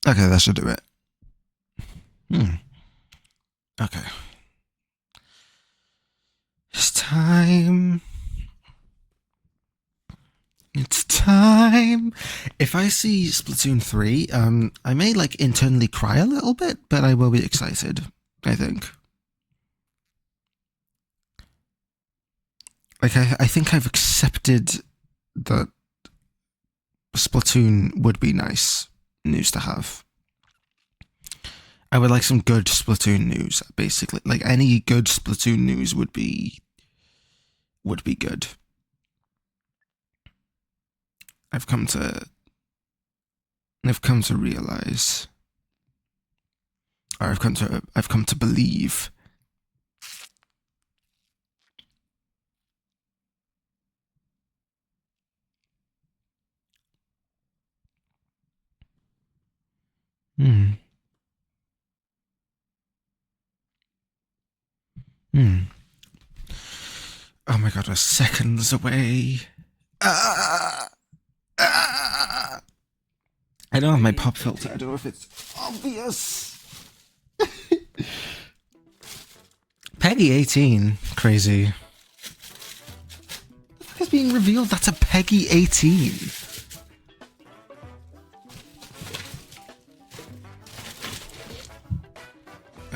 Okay, that should do it. Okay. It's time. It's time. If I see Splatoon 3, I may like internally cry a little bit, but I will be excited, I think. Like, I think I've accepted that Splatoon would be nice news to have. I would like some good Splatoon news, basically. Like, any good Splatoon news would be good. I've come to realize, or I've come to believe. Hmm. Oh my god, we're seconds away. I don't have my pop filter. I don't know if it's obvious. Peggy 18. Crazy. What the fuck is being revealed? That's a Peggy 18.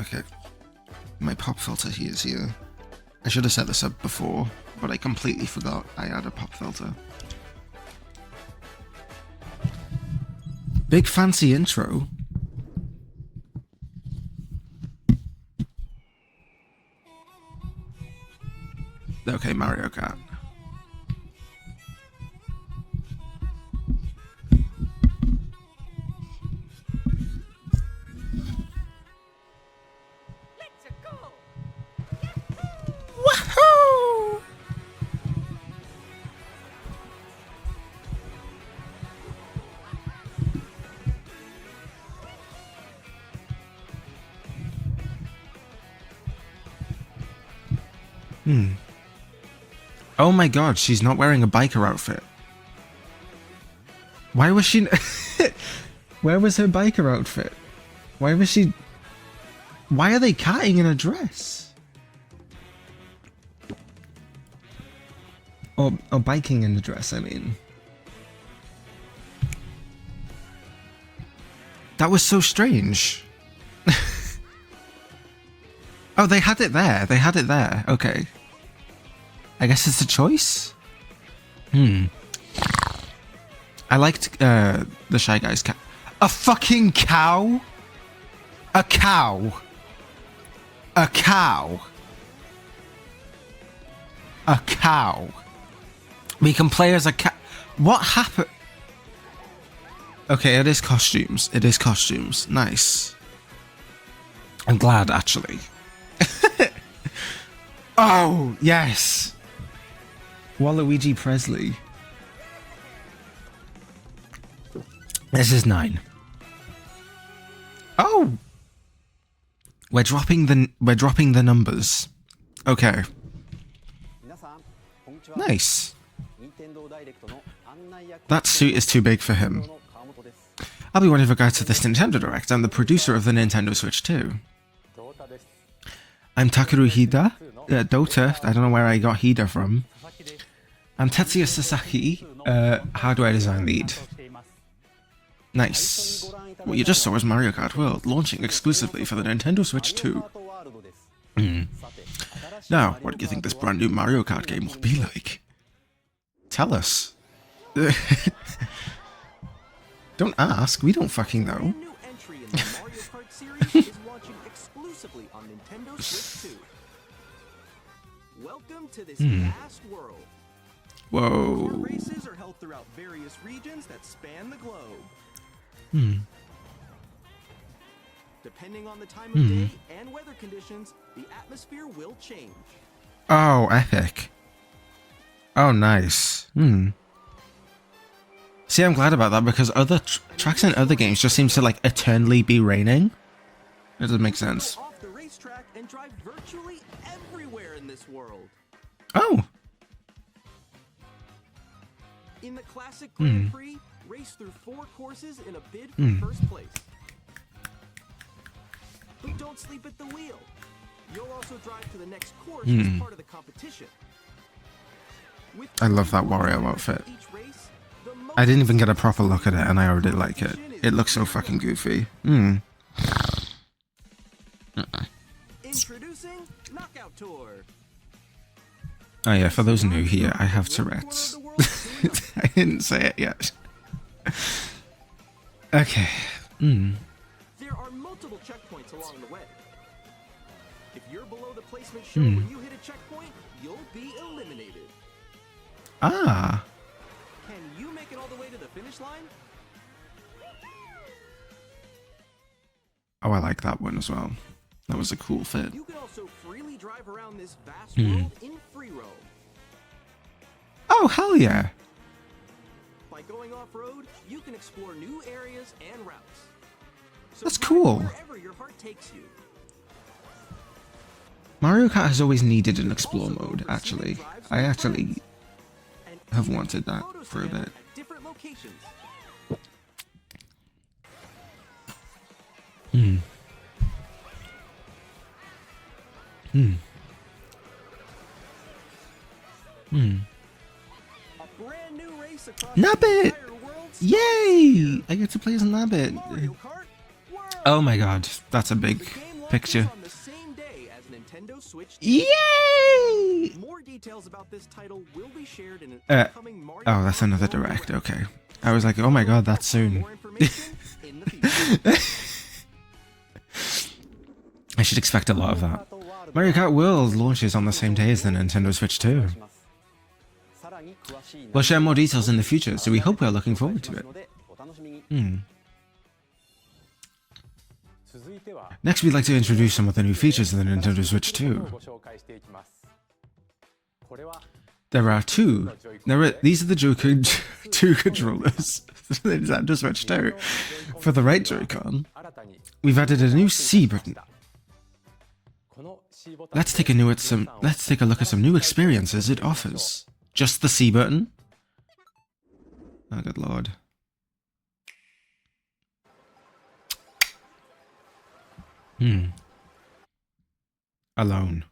Okay. My pop filter here is here. I should have set this up before, but I completely forgot I had a pop filter. Big fancy intro. Okay, Mario Kart. Woohoo! Oh my god, she's not wearing a biker outfit. Why was she... Where was her biker outfit? Why was she... Why are they karting in a dress? Or biking in the dress, I mean. That was so strange. Oh, they had it there. They had it there. Okay. I guess it's a choice? I liked the Shy Guys cat. A fucking cow? A cow. A cow. A cow. We can play as a cat. What happened? Okay, it is costumes. It is costumes. Nice. I'm glad, actually. Oh, yes. Waluigi Presley. This is 9. Oh, we're dropping the numbers. Okay. Nice. That suit is too big for him. I'll be one of your guys to this Nintendo Direct. I'm the producer of the Nintendo Switch 2. I'm Takeru Hida. Dota. I don't know where I got Hida from. I'm Tetsuya Sasaki, hardware design lead. Nice. What you just saw was Mario Kart World, launching exclusively for the Nintendo Switch 2. Now, what do you think this brand new Mario Kart game will be like? Tell us. Don't ask, we don't fucking know. Welcome to this vast world. Whoa. Races are held throughout various regions that span the globe. Depending on the time of day and weather conditions, the atmosphere will change. Oh, epic. Oh, nice. See, I'm glad about that because other tracks in other games just seems to like eternally be raining. It doesn't make sense. Off the racetrack and drive virtually everywhere in this world. Oh. In the classic Grand Prix, race through 4 courses in a bid for first place. don't sleep at the wheel. You'll also drive to the next course as part of the competition. With I love that Wario outfit. I didn't even get a proper look at it, and I already like it. It looks so fucking goofy. Introducing Knockout Tour. Oh yeah, for those new here, I have Tourette's. I didn't say it yet. Okay. There are multiple checkpoints along the way. If you're below the placement shown when you hit a checkpoint, you'll be eliminated. Ah. Can you make it all the way to the finish line? Oh, I like that one as well. That was a cool fit. You can also freely drive around this vast world in free roam. Oh, hell yeah. By going off-road, you can explore new areas and routes. So That's drive cool. Wherever your heart takes you. Mario Kart has always needed an explore mode, actually. I actually have wanted that for a bit. At different locations. A brand new race across Nabbit! the entire world starts Yay! here. I get to play as Nabbit. Mario Kart World. Oh my god, that's a big The game launches picture. on the same day as Nintendo Switch. Yay! More details about this title will be shared in an Uh, upcoming Mario Oh, that's Kart another World direct, Direct. okay. I was like, oh my god, that's soon. More information in the future. I should expect a lot of that. Mario Kart World launches on the same day as the Nintendo Switch 2. We'll share more details in the future, so we hope we're looking forward to it. Next, we'd like to introduce some of the new features of the Nintendo Switch 2. These are the two controllers for the Nintendo Switch 2. For the right Joy-Con, we've added a new C button. Let's take a look at some new experiences it offers. Just the C button? Oh, good lord. Alone.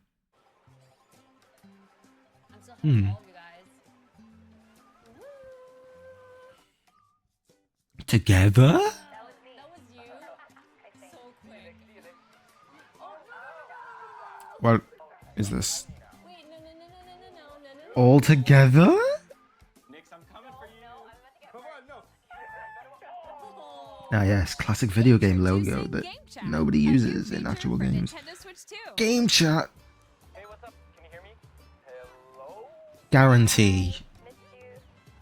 Together? That was you. So quick. What is this? Wait, no. All together? Nix, I'm coming for you. Come on, no. Ah yes, classic video game logo that nobody uses in actual games. Nintendo Switch 2. Game chat. Hey, what's up? Can you hear me? Hello? Guarantee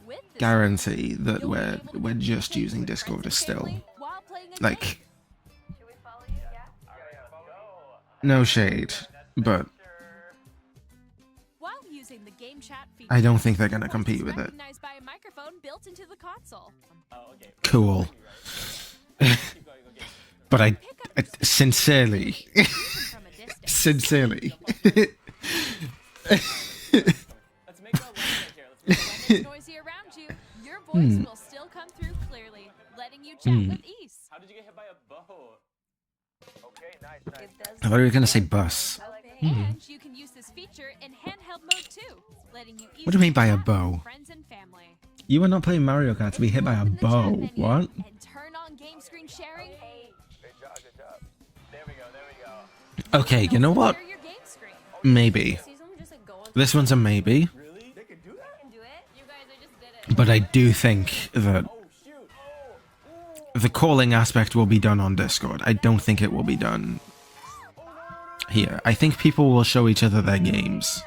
With this guarantee that you'll be we're able to we're communicate just using with Discord friends as and still. family while playing a game. Like, Should we follow you? Yeah. Alright, let's go. no shade, but While using the game chat feature, I don't think they're gonna your voice compete is with it. recognized by a microphone built into the console. Oh, okay. Cool. Keep going, okay. But I sincerely, From a distance. sincerely, Let's make a line right here. Let's make a line. When it's noisy around you, your voice will still come through clearly, letting you chat with ease. How did you get hit by a boat? Okay, nice. It does. I thought you were gonna say bus. I like it. And you can use this feature in handheld mode too, letting you What do you mean by a easily chat with bow? friends and family. You are not playing Mario Kart to be hit by a Open the chat bow. menu What? And turn on game screen sharing. Good job, good job. There we go. Okay, you know what? Share your game screen. Maybe. See someone just like go on. This one's a maybe, Really? They can do that? And do it. You guys, I just did it. but I do think that Oh, shoot. the calling aspect will be done on Discord. I don't think it will be done here. I think people will show each other their games.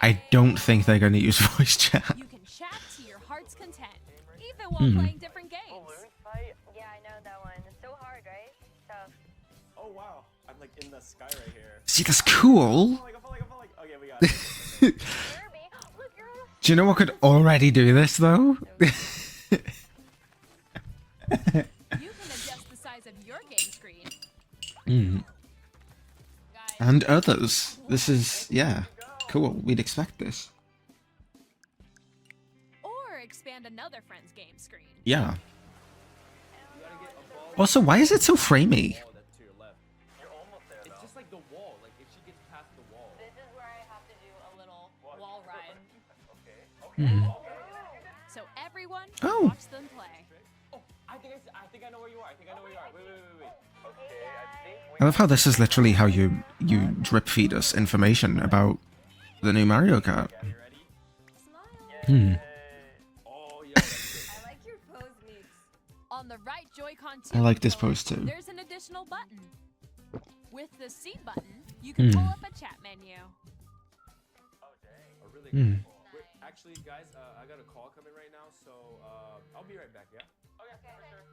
I don't think they're going to use voice chat. You can chat to your heart's content, even while playing different games. Fight. Yeah, I know that one. It's so hard, right? Tough. Oh, wow. I'm like in the sky right here. See, that's cool. I feel like. Okay, we got it. Kirby. Look, you're on Do you know what could already do this, though? You can adjust the size of your game screen. Guys, And others. This is, yeah, cool. We'd expect this. or expand another friend's game screen. Yeah. Also, why is it so framey? Oh, that's to your left. You're I think I know where you are. I think I know where you are. Wait. Okay, I love how this is literally how you drip feed us information about the new Mario Kart. You ready? smile. Oh yeah. I like your pose meets. On the right Joy-Con I like this controller, pose too. There's an additional button. With the C button, you can pull up a chat menu. Oh dang. A really good call. Wait, actually, guys, I got a call coming right now, so I'll be right back. Yeah. Okay, for sure.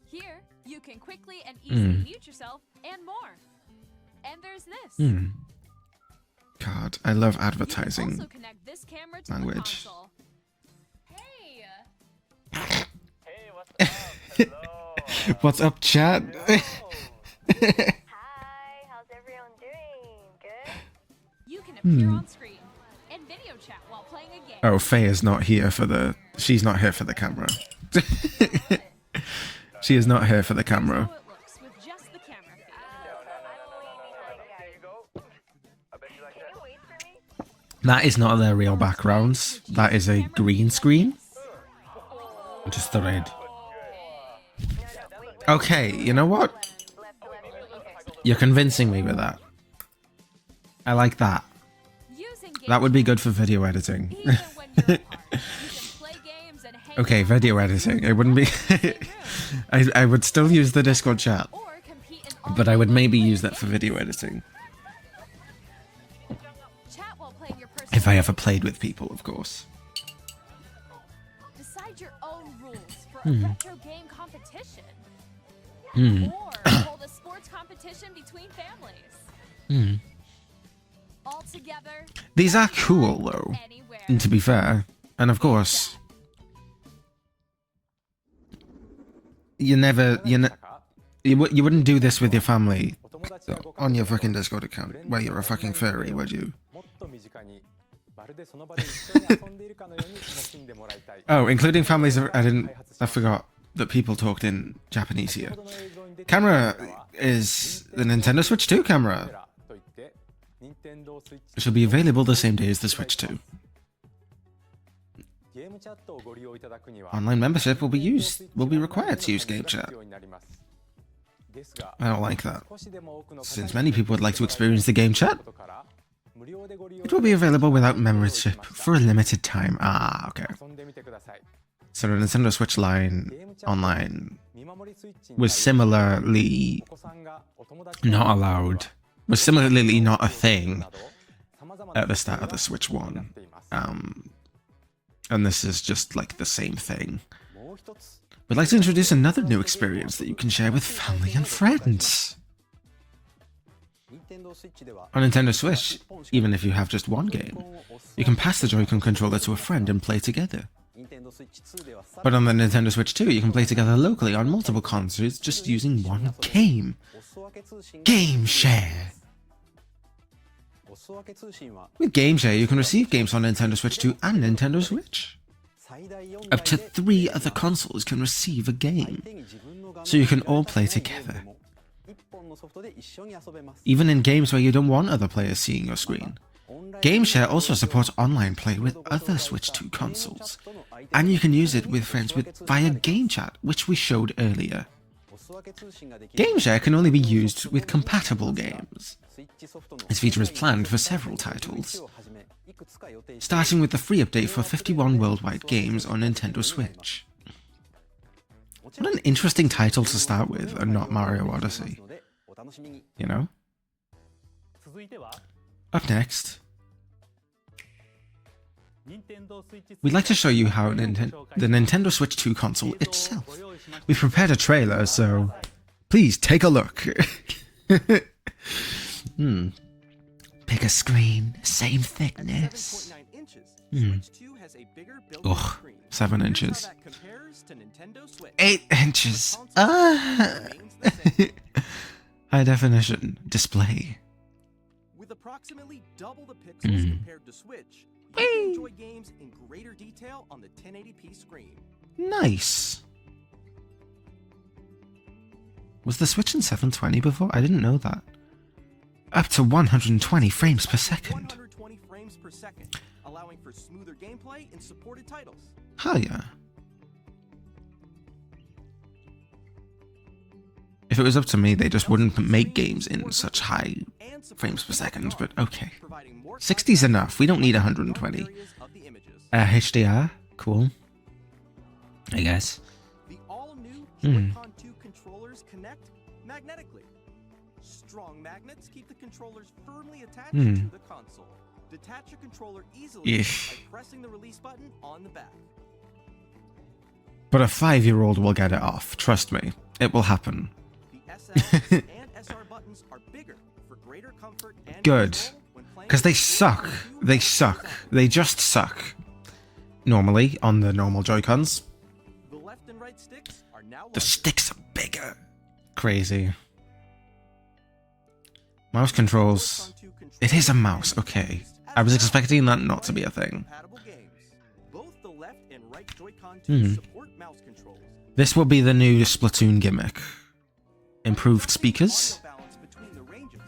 Here, you can quickly and easily mute yourself and more. And there's this. God, I love You can advertising. also connect this camera to language. the console. Hey! Hey, what's up? Hello. What's up, chat? Hi, how's everyone doing? Good? You can appear on screen and video chat while playing a game. Oh, Faye is not here for the... She's not here for the camera. She is not here for the camera. How it looks with just the camera feed. There you go. I bet you like Can that. you wait for me? That is not their real backgrounds. That is a green screen. Just the red. Okay, you know what? Okay. You're convincing me with that. I like that. Using That would be good for video editing. Even when you're apart, you can play games and hang Okay, out video editing. It wouldn't be... in the same room, I would still use the Discord chat, or compete in but I would online maybe multiplayer use that for games. video editing. Chat while playing your If I personal ever played with people, of course. Decide your own rules for a retro game competition. Or hold a sports competition between families. All together, These are cool, though, anywhere. to be fair. And of course, you wouldn't do this with your family on your fucking Discord account where you're a fucking furry, would you? Oh, including families. I forgot that people talked in Japanese here. Camera is the Nintendo Switch 2 camera. It shall be available the same day as the Switch 2. Online membership will be required to use game chat. I don't like that. Since many people would like to experience the game chat, it will be available without membership for a limited time. Ah, okay. So the Nintendo Switch line online was similarly not allowed, was similarly not a thing at the start of the Switch 1. And this is just like the same thing. We'd like to introduce another new experience that you can share with family and friends. On Nintendo Switch, even if you have just one game, you can pass the Joy-Con controller to a friend and play together. But on the Nintendo Switch 2, you can play together locally on multiple consoles just using one game. Game Share! With Game Share, you can receive games on Nintendo Switch 2 and Nintendo Switch. Up to 3 other consoles can receive a game, so you can all play together. Even in games where you don't want other players seeing your screen. Game Share also supports online play with other Switch 2 consoles, and you can use it with friends via Game Chat, which we showed earlier. Game Share can only be used with compatible games. This feature is planned for several titles, starting with the free update for 51 worldwide games on Nintendo Switch. What an interesting title to start with, and not Mario Odyssey. You know? Up next, we'd like to show you how the Nintendo Switch 2 console itself. We've prepared a trailer, so please take a look. Bigger screen, same thickness. 7.9 inches, Switch 2 has a bigger built-in Ugh, screen. 7 Here's inches. how that compares to Nintendo Switch. 8 inches. Console remains the same. High definition display. With approximately double the pixels compared to Switch, you can enjoy games in greater detail on the 1080p screen. Nice. Was the Switch in 720 before? I didn't know that. Up to 120 frames per second. 120 frames per second, allowing for smoother gameplay in supported titles. Hell yeah. If it was up to me, they just wouldn't make games in such high frames per second, but okay. 60's enough. We don't need 120. HDR? Cool. I guess. The all-new Joy-Con 2 controllers connect magnetically. Strong magnets keep the controllers firmly attached to the console. Detach your controller easily by pressing the release button on the back. But a 5-year-old will get it off. Trust me. It will happen. The SL and SR buttons are bigger for greater comfort and Good. control when playing Because they with suck. Joy-Con 2 They on suck. the side. They just suck. Normally, on the normal Joy-Cons. The left and right sticks are now The larger. sticks are bigger. Crazy. Mouse controls. Joy-Con 2 controllers It is a can mouse, be okay. used I was as expecting well that not to be a thing. compatible games. Both the left and right Joy-Con 2 support mouse controls. This will be the new Splatoon gimmick. Improved speakers. Audio balance between the ranges.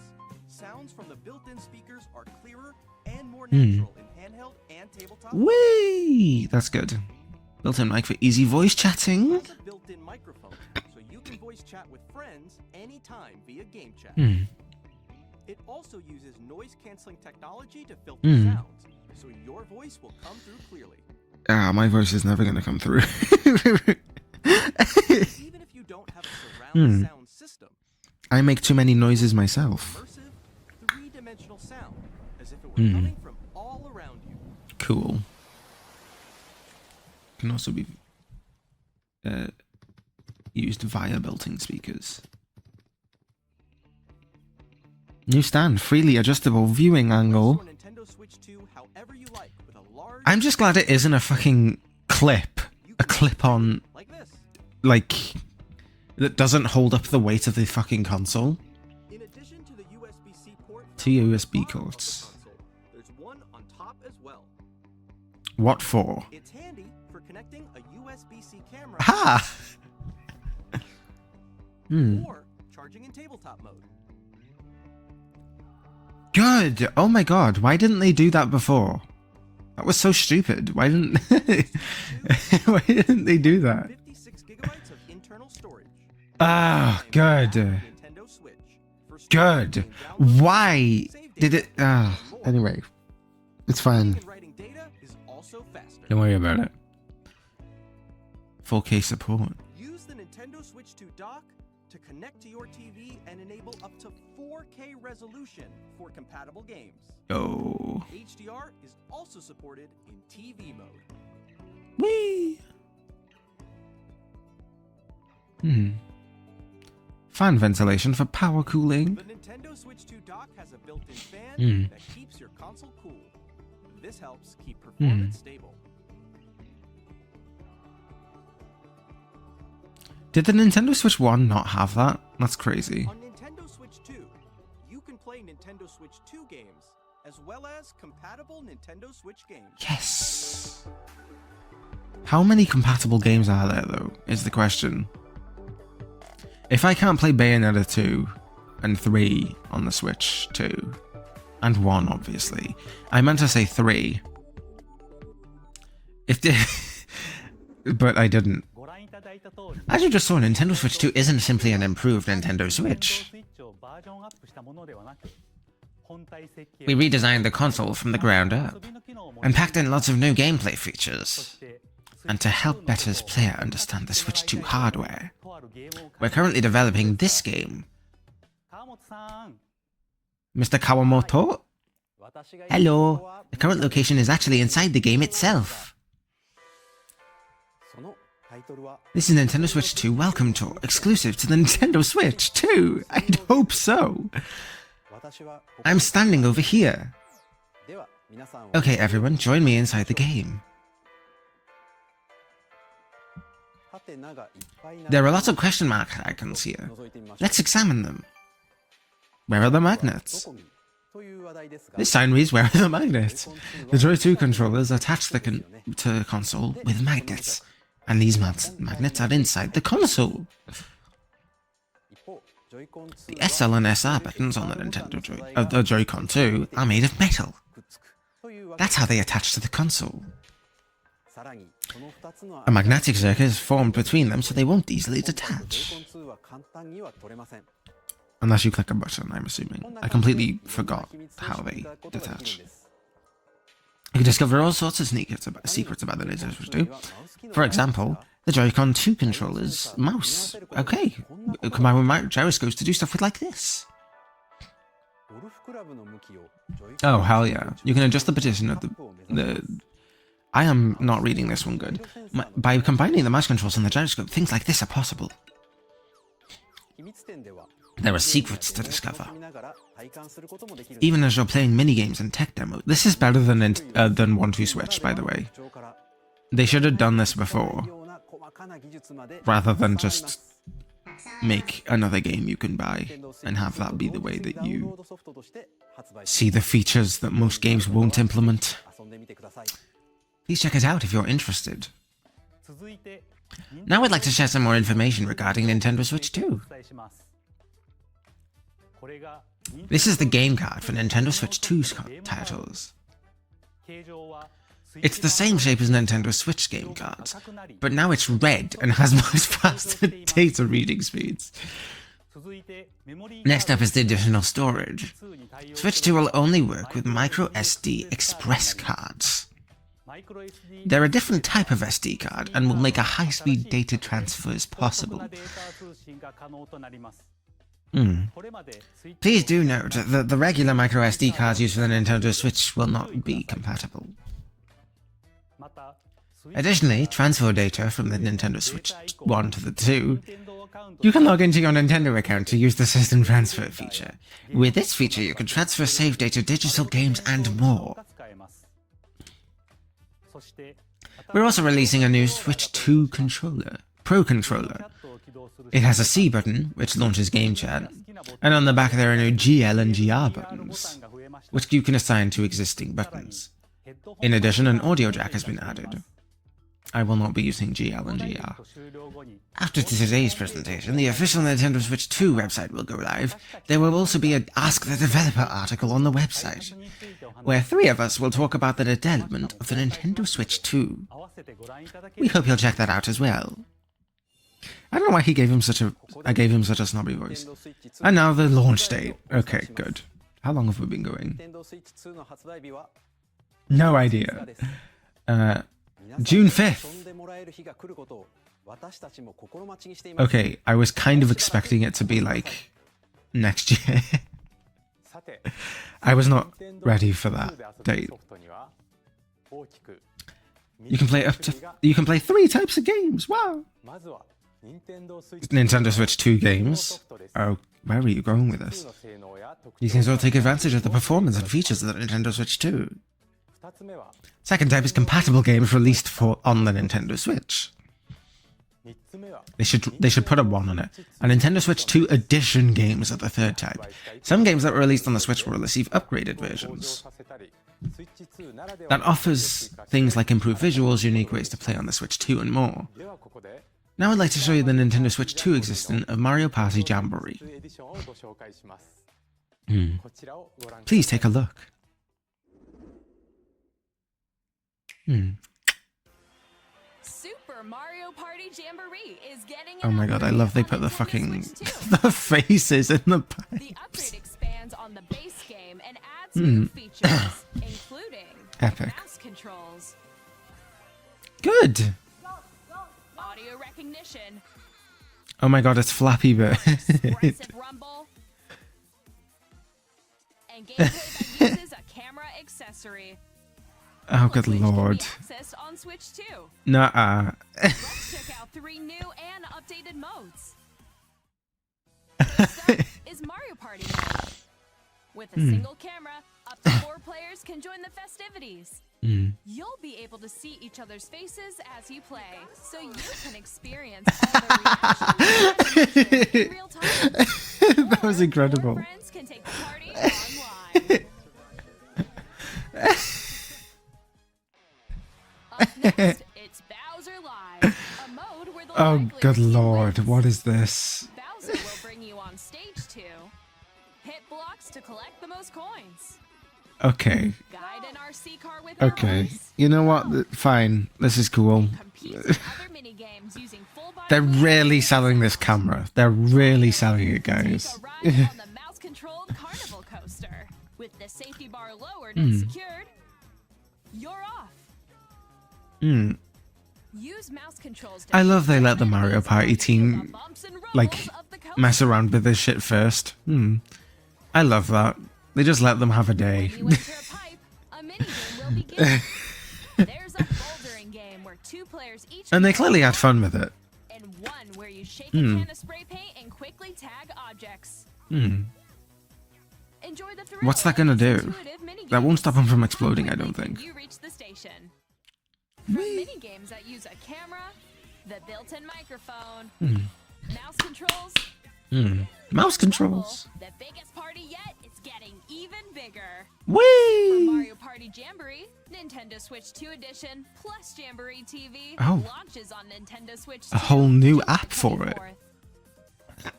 Sounds from the built-in speakers are clearer and more natural in handheld and tabletop. Whee! That's good. Built-in mic for easy voice chatting. It has a built-in microphone, so you can voice chat with friends anytime via game chat. It also uses noise-canceling technology to filter sounds, so your voice will come through clearly. Ah, my voice is never going to come through. Even if you don't have a surround sound system, I make too many noises myself. immersive, three-dimensional sound, as if it were coming from all around you. Cool. Can also be used via built-in speakers. New stand, freely adjustable viewing angle. Store Nintendo Switch 2 however you like, with a large I'm just glad it isn't a fucking clip. A clip-on, like this. like, that doesn't hold up the weight of the fucking console. In addition to the USB-C port, Two on the USB bottom of the cords. console, there's one on top as well. What for? It's handy for connecting a USB-C camera Ha! or charging in tabletop mode. Good. Oh my god, why didn't they do that before? That was so stupid. Why didn't why didn't they do that? 56 gigabytes of internal storage. Ah, And good. Nintendo Switch. For Good. streaming and downloading, Why save did data, it and more. anyway. It's Reading fine. and writing data is also faster. Don't worry about it. 4K support. Use the Nintendo Switch 2 dock to connect to your TV and enable up to 4K resolution for compatible games. Oh. HDR is also supported in TV mode. Whee! Fan ventilation for power cooling. The Nintendo Switch 2 dock has a built-in fan that keeps your console cool. This helps keep performance stable. Did the Nintendo Switch 1 not have that? That's crazy. On Nintendo Switch 2, you can play Nintendo Switch 2 games as well as compatible Nintendo Switch games. Yes. How many compatible games are there, though, is the question. If I can't play Bayonetta 2 and 3 on the Switch 2, and 1, obviously. I meant to say 3. But I didn't. As you just saw, Nintendo Switch 2 isn't simply an improved Nintendo Switch. We redesigned the console from the ground up, and packed in lots of new gameplay features. And to help better player understand the Switch 2 hardware, we're currently developing this game. Mr. Kawamoto? Hello. The current location is actually inside the game itself. This is Nintendo Switch 2 Welcome Tour, exclusive to the Nintendo Switch 2. I'd hope so. I'm standing over here. Okay, everyone, join me inside the game. There are lots of question mark icons here. Let's examine them. Where are the magnets? This sign reads, where are the magnets? The Joy 2 controllers attach to the console with magnets, and these magnets are inside the console. The SL and SR buttons on the Nintendo Joy-Con 2 are made of metal. That's how they attach to the console. A magnetic circuit is formed between them so they won't easily detach. Unless you click a button, I'm assuming. I completely forgot how they detach. You can discover all sorts of secrets about the Nintendo Switch 2. For example, the Joy-Con 2 controller's mouse. Okay, combined with my gyroscopes to do stuff with like this. Oh, hell yeah. You can adjust the position of the... I am not reading this one good. By combining the mouse controls and the gyroscope, things like this are possible. There are secrets to discover. Even as you're playing minigames and tech demo. This is better than 1-2-Switch, by the way. They should have done this before, rather than just make another game you can buy and have that be the way that you see the features that most games won't implement. Please check it out if you're interested. Now I'd like to share some more information regarding Nintendo Switch 2. This is the game card for Nintendo Switch 2's titles. It's the same shape as Nintendo Switch game cards, but now it's red and has much faster data reading speeds. Next up is the additional storage. Switch 2 will only work with micro SD express cards. They're a different type of SD card and will make a high-speed data transfers possible. Please do note that the regular micro SD cards used for the Nintendo Switch will not be compatible. Additionally, transfer data from the Nintendo Switch 1 to the 2. You can log into your Nintendo account to use the system transfer feature. With this feature, you can transfer save data, digital games, and more. We're also releasing a new Switch 2 controller, Pro Controller. It has a C button, which launches Game Chat, and on the back there are new GL and GR buttons, which you can assign to existing buttons. In addition, an audio jack has been added. I will not be using GL and GR. After today's presentation, the official Nintendo Switch 2 website will go live. There will also be an Ask the Developer article on the website, where 3 of us will talk about the development of the Nintendo Switch 2. We hope you'll check that out as well. I don't know why I gave him such a snobby voice. And now the launch date. Okay, good. How long have we been going? No idea. June 5th. Okay, I was kind of expecting it to be like next year. I was not ready for that date. You can play 3 types of games. Wow. Nintendo Switch 2 games. Oh, where are you going with this? These games will take advantage of the performance and features of the Nintendo Switch 2. Second type is compatible games released on the Nintendo Switch. They should put a 1 on it. And Nintendo Switch 2 Edition games are the third type. Some games that were released on the Switch will receive upgraded versions. That offers things like improved visuals, unique ways to play on the Switch 2, and more. Now I'd like to show you the Nintendo Switch 2 existence of Mario Party Jamboree. Please take a look. Super Mario Party Jamboree is getting Oh my god, I love they put the fucking the faces in the pipes. The upgrade expands on the base game and adds new features, including Epic. mouse controls, Good. audio recognition, Oh my god, it's Flappy Bird. expressive rumble, and gameplay that uses a camera accessory. Oh good Which lord. can be accessed on Switch 2. Nuh-uh. Let's check out 3 new and updated modes. First up is Mario Party mode. With a single camera, up to 4 players can join the festivities. You'll be able to see each other's faces as you play, so you can experience all the reactions in real time. That was incredible. Your friends can take the party online. Up next, it's Bowser Live, a mode where the Oh likeliest good team lord, wins. what is this? Bowser will bring you on stage 2. Hit blocks to collect the most coins. Okay. Guide an RC car with Okay. arrows. You know what? Fine. This is cool. Compete in other mini-games using full-body They're wheels really and selling this camera. They're really selling it, Take guys. a ride on the mouse-controlled carnival coaster. With the safety bar lowered and secured, you're off. Hmm. Use mouse controls to I love they shift let the your Mario enemies Party and feel team, the bumps and like, rumbles of the coaster. mess around with this shit first. I love that. They just let them have a day. When you enter a pipe, a minigame will begin. There's a bouldering game where 2 players each And they control clearly had one, fun with it. and one where you shake a can of spray paint and quickly tag objects. Enjoy the thrill What's that of gonna these do? intuitive minigames. That won't stop them from How exploding, I quickly don't can think. You reach the station. From minigames that use a camera, the built-in microphone, mouse controls, Mouse controls. the biggest party yet is getting even bigger. Whee! Mario Party Jamboree, Nintendo Switch 2 Edition, plus Jamboree TV Oh. launches on Nintendo Switch 2 A whole new July app for it. 24th.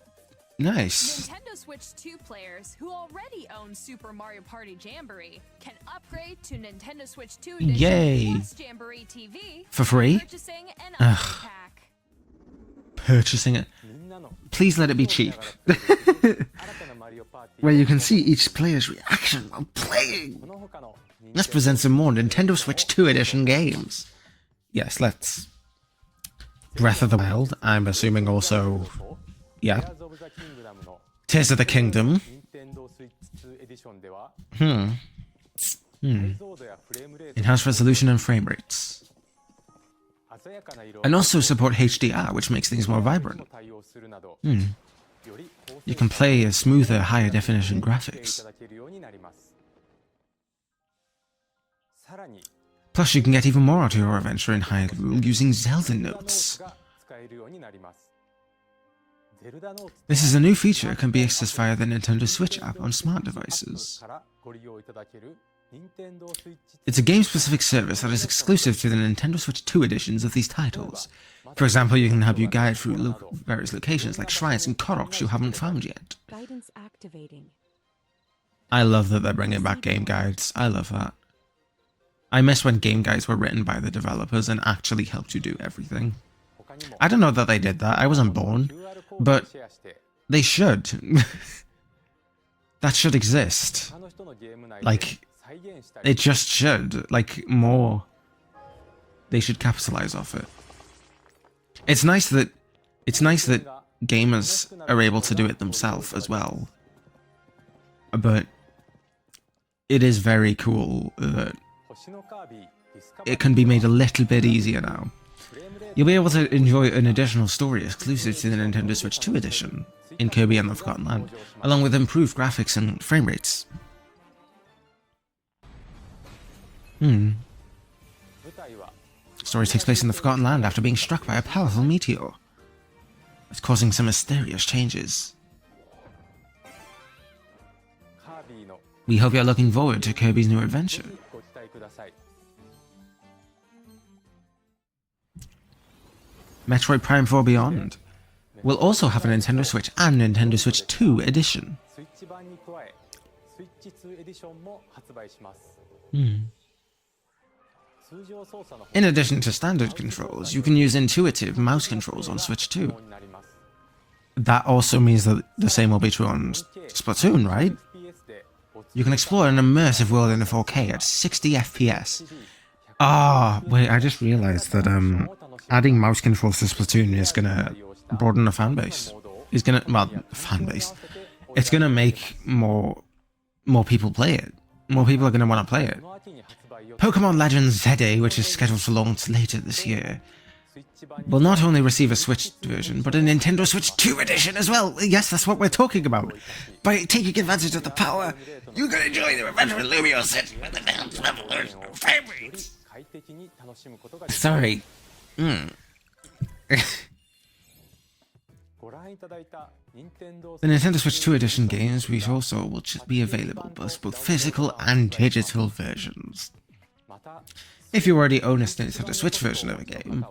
Nice. Nintendo Switch 2 players who already own Super Mario Party Jamboree can upgrade to Nintendo Switch 2 Edition Yay. plus Jamboree TV For free? by purchasing an upgrade pack. Purchasing it. Please let it be cheap. Where you can see each player's reaction while playing. Let's present some more Nintendo Switch 2 Edition games. Yes, let's. Breath of the Wild, I'm assuming also. Yeah. Tears of the Kingdom. Enhanced resolution and frame rates. And also support HDR, which makes things more vibrant. You can play a smoother, higher definition graphics. Plus, you can get even more out of your adventure in Hyrule using Zelda notes. This is a new feature that can be accessed via the Nintendo Switch app on smart devices. It's a game-specific service that is exclusive to the Nintendo Switch 2 editions of these titles. For example, you can help you guide through various locations like shrines and Koroks you haven't found yet. Guidance activating. I love that they're bringing back game guides. I love that. I miss when game guides were written by the developers and actually helped you do everything. I don't know that they did that. I wasn't born. But they should. That should exist. Like, it just should. Like, more. They should capitalize off it. It's nice that gamers are able to do it themselves as well. But it is very cool that it can be made a little bit easier now. You'll be able to enjoy an additional story exclusive to the Nintendo Switch 2 edition in Kirby and the Forgotten Land, along with improved graphics and frame rates. Story takes place in the Forgotten Land after being struck by a powerful meteor. It's causing some mysterious changes. We hope you're looking forward to Kirby's new adventure. Metroid Prime 4 Beyond will also have a Nintendo Switch and Nintendo Switch 2 edition. In addition to standard controls, you can use intuitive mouse controls on Switch 2. That also means that the same will be true on Splatoon, right? You can explore an immersive world in 4K at 60 FPS. Ah, wait, I just realized that adding mouse controls to Splatoon is gonna broaden the fan base. It's gonna, well, fan base. It's gonna make more people play it. More people are gonna want to play it. Pokemon Legends ZA, which is scheduled to launch later this year, will not only receive a Switch version, but a Nintendo Switch 2 edition as well. Yes, that's what we're talking about. By taking advantage of the power, you can enjoy the adventure of Lumio set with the dance levelers favorites. Sorry. The Nintendo Switch 2 edition games which also will just be available both physical and digital versions. If you already own a Nintendo Switch version of a game,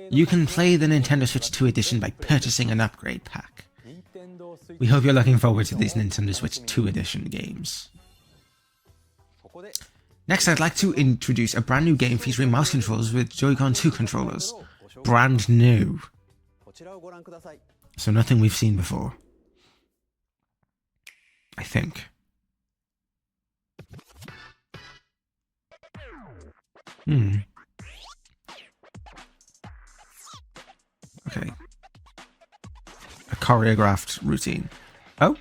you can play the Nintendo Switch 2 edition by purchasing an upgrade pack. We hope you're looking forward to these Nintendo Switch 2 edition games. Next, I'd like to introduce a brand new game featuring mouse controls with Joy-Con 2 controllers. Brand new. So nothing we've seen before. I think. Okay. A choreographed routine. Oh?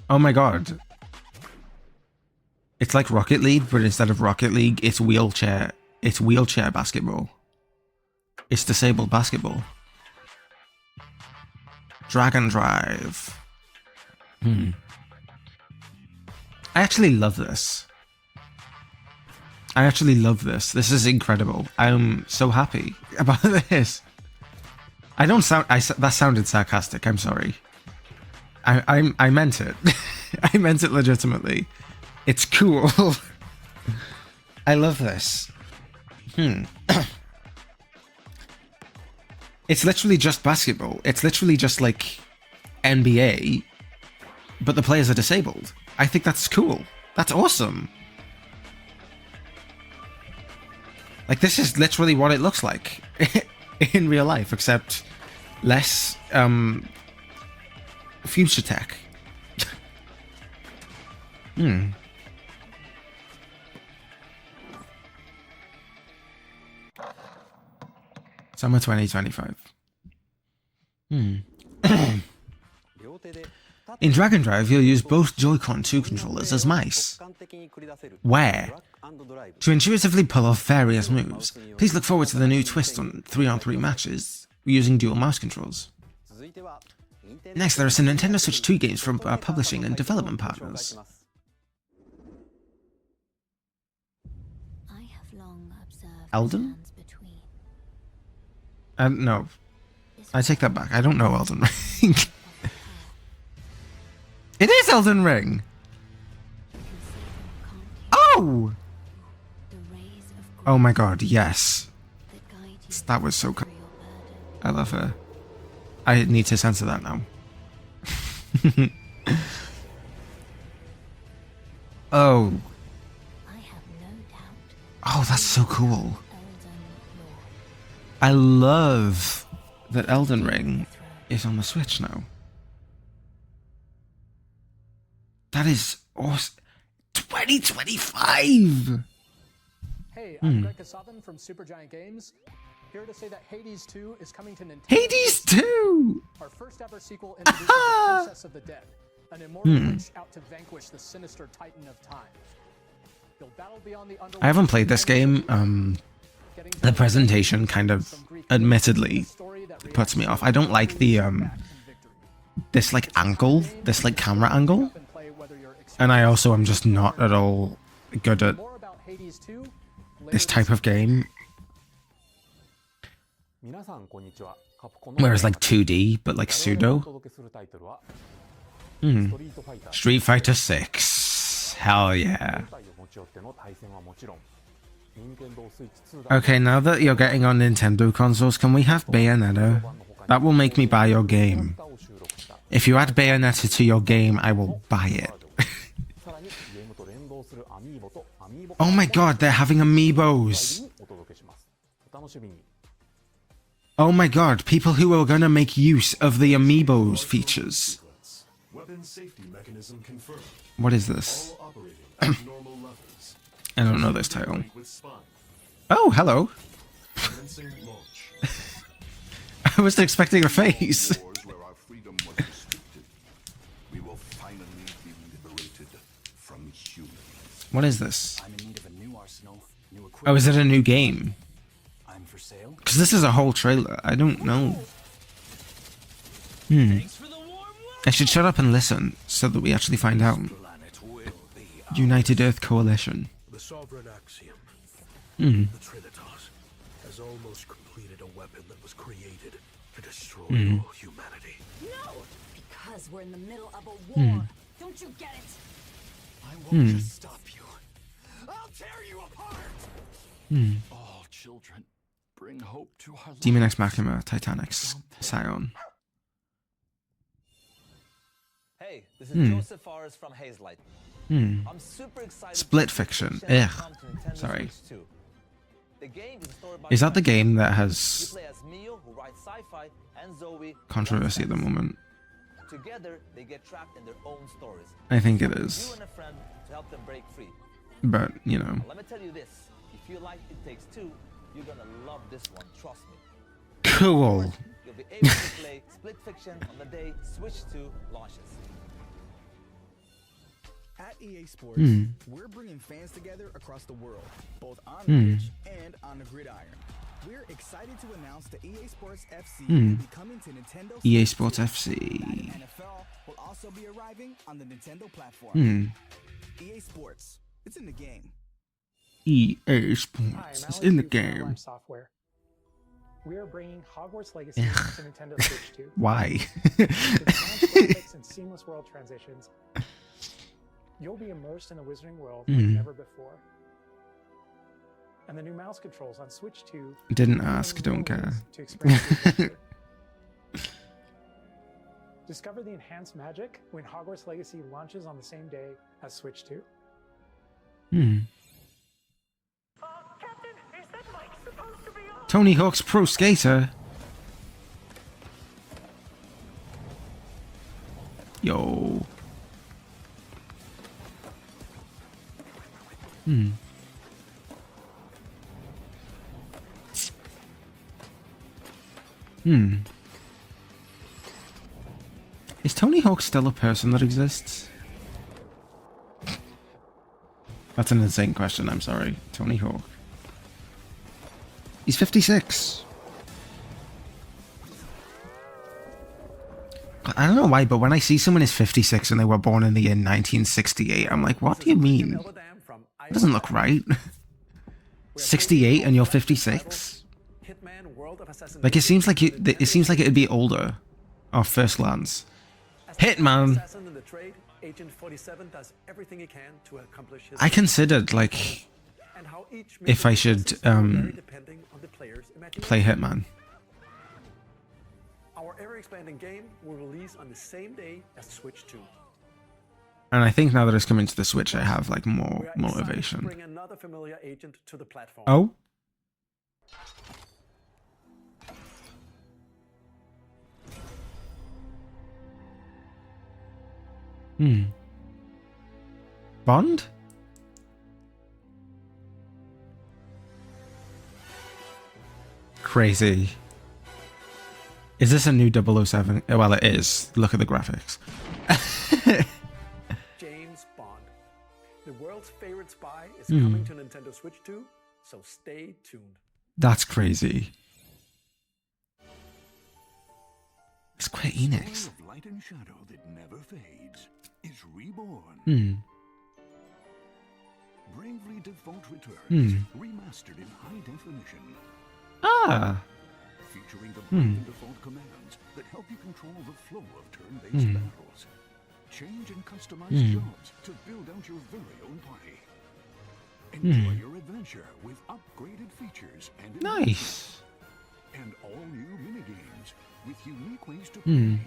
Oh my god. It's like Rocket League, but instead of Rocket League, it's wheelchair basketball. It's disabled basketball. Dragon Drive. I actually love this. This is incredible. I'm so happy about this. That sounded sarcastic. I'm sorry. I meant it. I meant it legitimately. It's cool. I love this. It's literally just basketball. It's literally just like NBA, but the players are disabled. I think that's cool. That's awesome. Like, this is literally what it looks like in real life, except less future tech. Summer 2025. In Dragon Drive, you'll use both Joy-Con 2 controllers as mice. Where? To intuitively pull off various moves, please look forward to the new twist on 3-on-3 matches using dual mouse controls. Next, there are some Nintendo Switch 2 games from our publishing and development partners. Elden? No. I take that back. I don't know Elden Ring. It is Elden Ring! Oh! Oh my god, yes. That was so cool. I love her. I need to censor that now. Oh. Oh, that's so cool. I love that Elden Ring is on the Switch now. That is awesome. 2025! Hey, I'm Greg Kasavin from Supergiant Games. Here to say that Hades 2 is coming to Nintendo. Hades 2! Our first ever sequel introduces the Princess of the Dead, an immortal witch out to vanquish the sinister Titan of Time. You'll battle beyond the underworld. I haven't played this game. The presentation kind of, admittedly, puts me off. I don't like the, this, like, angle, this, like, camera angle. And I also am just not at all good at this type of game. Whereas, like, 2D, but, like, pseudo. Street Fighter 6. Hell yeah. Okay, now that you're getting on Nintendo consoles, can we have Bayonetta? That will make me buy your game. If you add Bayonetta to your game, I will buy it. Oh my god, they're having amiibos! Oh my god, people who are gonna make use of the amiibos features. What is this? I don't know this title. Oh, hello. I wasn't expecting a face. What is this? Oh, is it a new game? Because this is a whole trailer. I don't know. I should shut up and listen so that we actually find out. United Earth Coalition. The sovereign axiom. The Trinitas has almost completed a weapon that was created to destroy all humanity. No! Because we're in the middle of a war. Don't you get it? I won't just stop you. I'll tear you apart! All children, bring hope to our Demon X Machina, Titanic, Scion. Hey, this is Joseph Forrest from Hazelight. I'm super excited. Split Fiction. Ugh. Sorry. The game is a story about Is that the game that You has play as Mio, who writes sci-fi, and Zoe, who controversy at writes the fantasy. moment? Together, they get trapped in their own stories. I think it You is. and a friend to help them break free. But, you know. Let me tell you this: if you like It Takes Two, you're gonna love this one. Trust me. Cool. You'll be able to play Split Fiction on the day Switch 2 launches. At EA Sports, we're bringing fans together across the world, both on the pitch and on the gridiron. We're excited to announce that EA Sports FC will be coming to Nintendo EA Switch Sports 2. FC. Madden NFL will also be arriving on the Nintendo platform. EA Sports, it's in the game. EA Hi, Sports I'm is in the Alex Yu from game. Kdenlive Software. We are bringing Hogwarts Legacy to Nintendo Switch 2. Why? With advanced graphics and seamless world transitions, you'll be immersed in the Wizarding world like never before. And the new mouse controls on Switch 2 Didn't give you ask, new don't ways care. to experience the adventure. Discover the enhanced magic when Hogwarts Legacy launches on the same day as Switch 2. Captain, is that mic supposed to be on? Tony Hawk's Pro Skater. Yo. Is Tony Hawk still a person that exists? That's an insane question, I'm sorry. Tony Hawk. He's 56. I don't know why, but when I see someone is 56 and they were born in the year 1968, I'm like, what do you mean? That doesn't look right. 68 and you're 56? Like, it seems like it'd be older off first glance. Hitman! I considered, like, if I should play Hitman. Our ever-expanding game will release on the same day as Switch 2. And I think now that it's coming to the Switch, I have, like, We more are excited to motivation. bring another familiar agent to the platform. Oh? Bond? Crazy. Is this a new 007? Well, it is. Look at the graphics. James Bond. The world's favorite spy is coming to Nintendo Switch 2, so stay tuned. That's crazy. Square Enix. Of light and shadow that never fades is reborn. Bravely Default returns, remastered in high definition. Ah. Featuring the Bravely Default commands that help you control the flow of turn-based battles. Change and customize jobs to build out your very own party. Enjoy your adventure with upgraded features and Nice. and all new minigames with unique ways to play.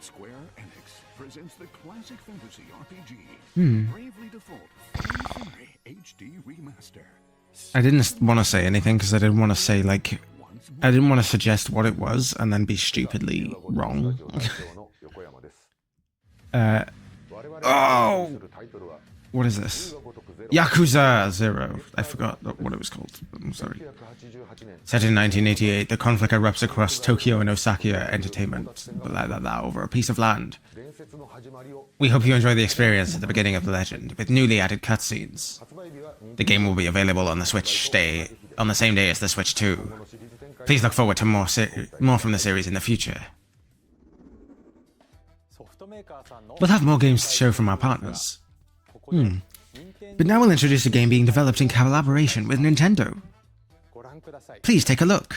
Square Enix presents the classic fantasy RPG, Bravely Default Fairy Fairy HD Remaster. I didn't want to say anything because I didn't want to say, like, I didn't want to suggest what it was and then be stupidly wrong. Oh! What is this? Yakuza 0. I forgot what it was called. I'm sorry. Set in 1988, the conflict erupts across Tokyo and Osaka Entertainment, over a piece of land. We hope you enjoy the experience at the beginning of the legend, with newly added cutscenes. The game will be available on the Switch on the same day as the Switch 2. Please look forward to more from the series in the future. We'll have more games to show from our partners. But now we'll introduce a game being developed in collaboration with Nintendo. Please take a look.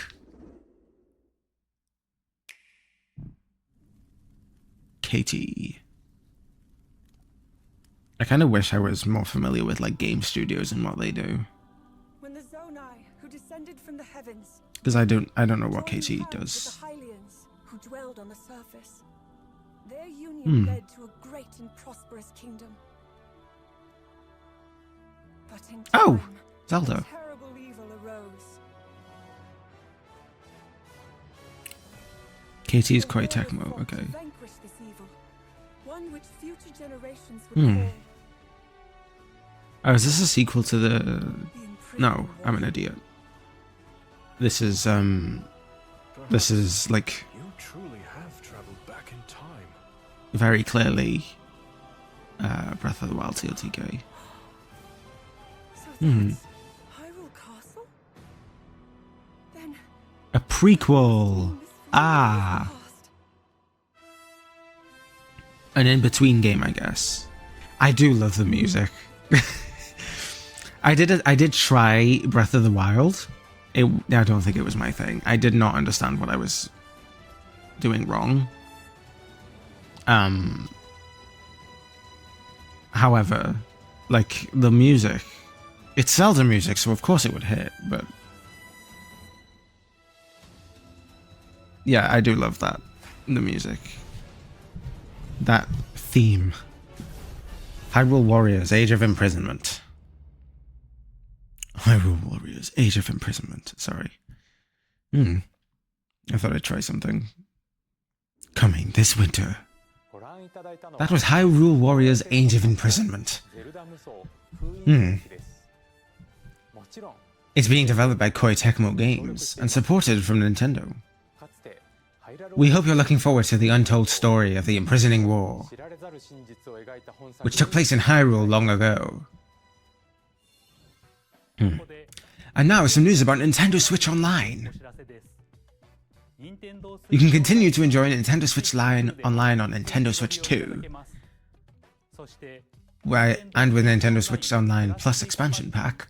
Katie. I kind of wish I was more familiar with, like, game studios and what they do. When the Zonai, who descended from the heavens, Because I don't know what joined KT hands with does. the Hylians, who dwelled on the surface. Their union led to a great and prosperous kingdom. But in time, Oh, Zelda. a terrible evil arose. KT's The Koei warrior Tecmo, fought okay. to vanquish this evil, one which future generations would call Oh, is this a sequel to the... the No, I'm an idiot. This is like You truly have traveled back in time. very clearly Breath of the Wild TLTK. So that's Hyrule Castle? Then A prequel! Ah! An in-between game, I guess. I do love the music. I did try Breath of the Wild. I don't think it was my thing. I did not understand what I was doing wrong. However, like, the music, it's Zelda music, so of course it would hit, but yeah, I do love that. The music. That theme. Hyrule Warriors, Age of Imprisonment. Hyrule Warriors, Age of Imprisonment. Sorry. I thought I'd try something. Coming this winter. That was Hyrule Warriors, Age of Imprisonment. It's being developed by Koei Tecmo Games and supported from Nintendo. We hope you're looking forward to the untold story of the imprisoning war, which took place in Hyrule long ago. And now some news about Nintendo Switch Online. You can continue to enjoy Nintendo Switch Online on Nintendo Switch 2, and with Nintendo Switch Online Plus expansion pack,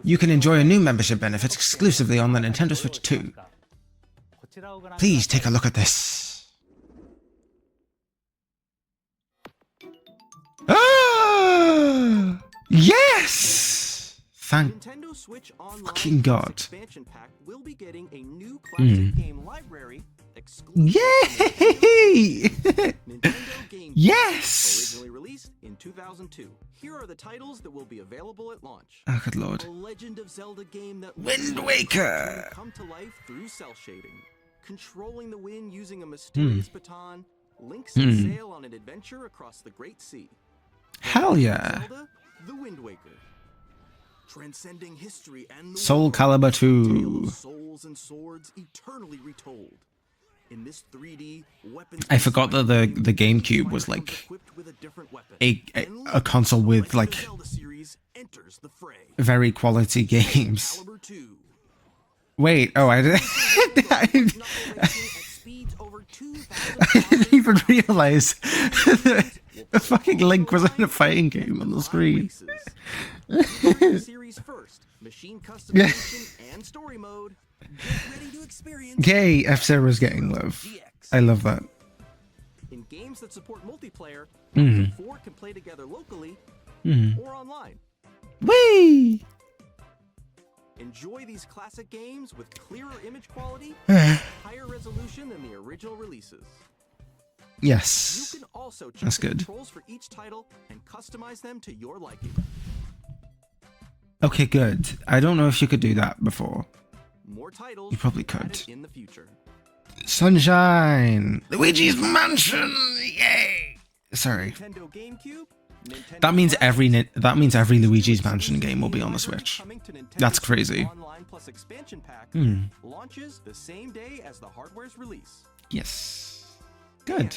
you can enjoy a new membership benefit exclusively on the Nintendo Switch 2. Please take a look at this. Ah! Yes! Thank Nintendo Switch Online fucking God. expansion pack will be getting a new classic game library exclusive Yay! Nintendo Game Yes! originally released in 2002. Here are the titles that will be available at launch. Oh, good lord. A Legend of Zelda game that Wind Waker! come to life through cell shading. Controlling the wind using a mysterious baton, Link sets sail on an adventure across the Great Sea. Hell yeah. Zelda, The Wind Waker. Transcending history and the Soul world. Calibur Tale 2. of souls and swords eternally retold. In this 3D weapons I forgot that the GameCube was like equipped with a different weapon. a console with like Zelda series enters the fray. very quality games. Calibur 2. Wait, oh, I didn't, Knuckle racing at speeds over 2,000 I didn't even realize that the fucking Link was in a fighting game on the screen. Series first, machine customization and story mode. Get ready to experience Yay, F-Zero's getting love. I love that. in games that support multiplayer. Mhm. 4 can play together locally or online. Whee! Enjoy these classic games with clearer image quality, higher resolution than the original releases. You Yes. can also check That's the good. controls for each title and customize them to your liking. Okay, good. I don't know if you could do that before. More titles You probably will be added could. in the future. Sunshine! Luigi's Mansion! Yay! Sorry. Nintendo GameCube. Nintendo That means Classic, every Luigi's Mansion game will be on the Switch. coming to Nintendo That's Switch crazy. Online Plus expansion pack launches the same day as the hardware's release. Yes. Good.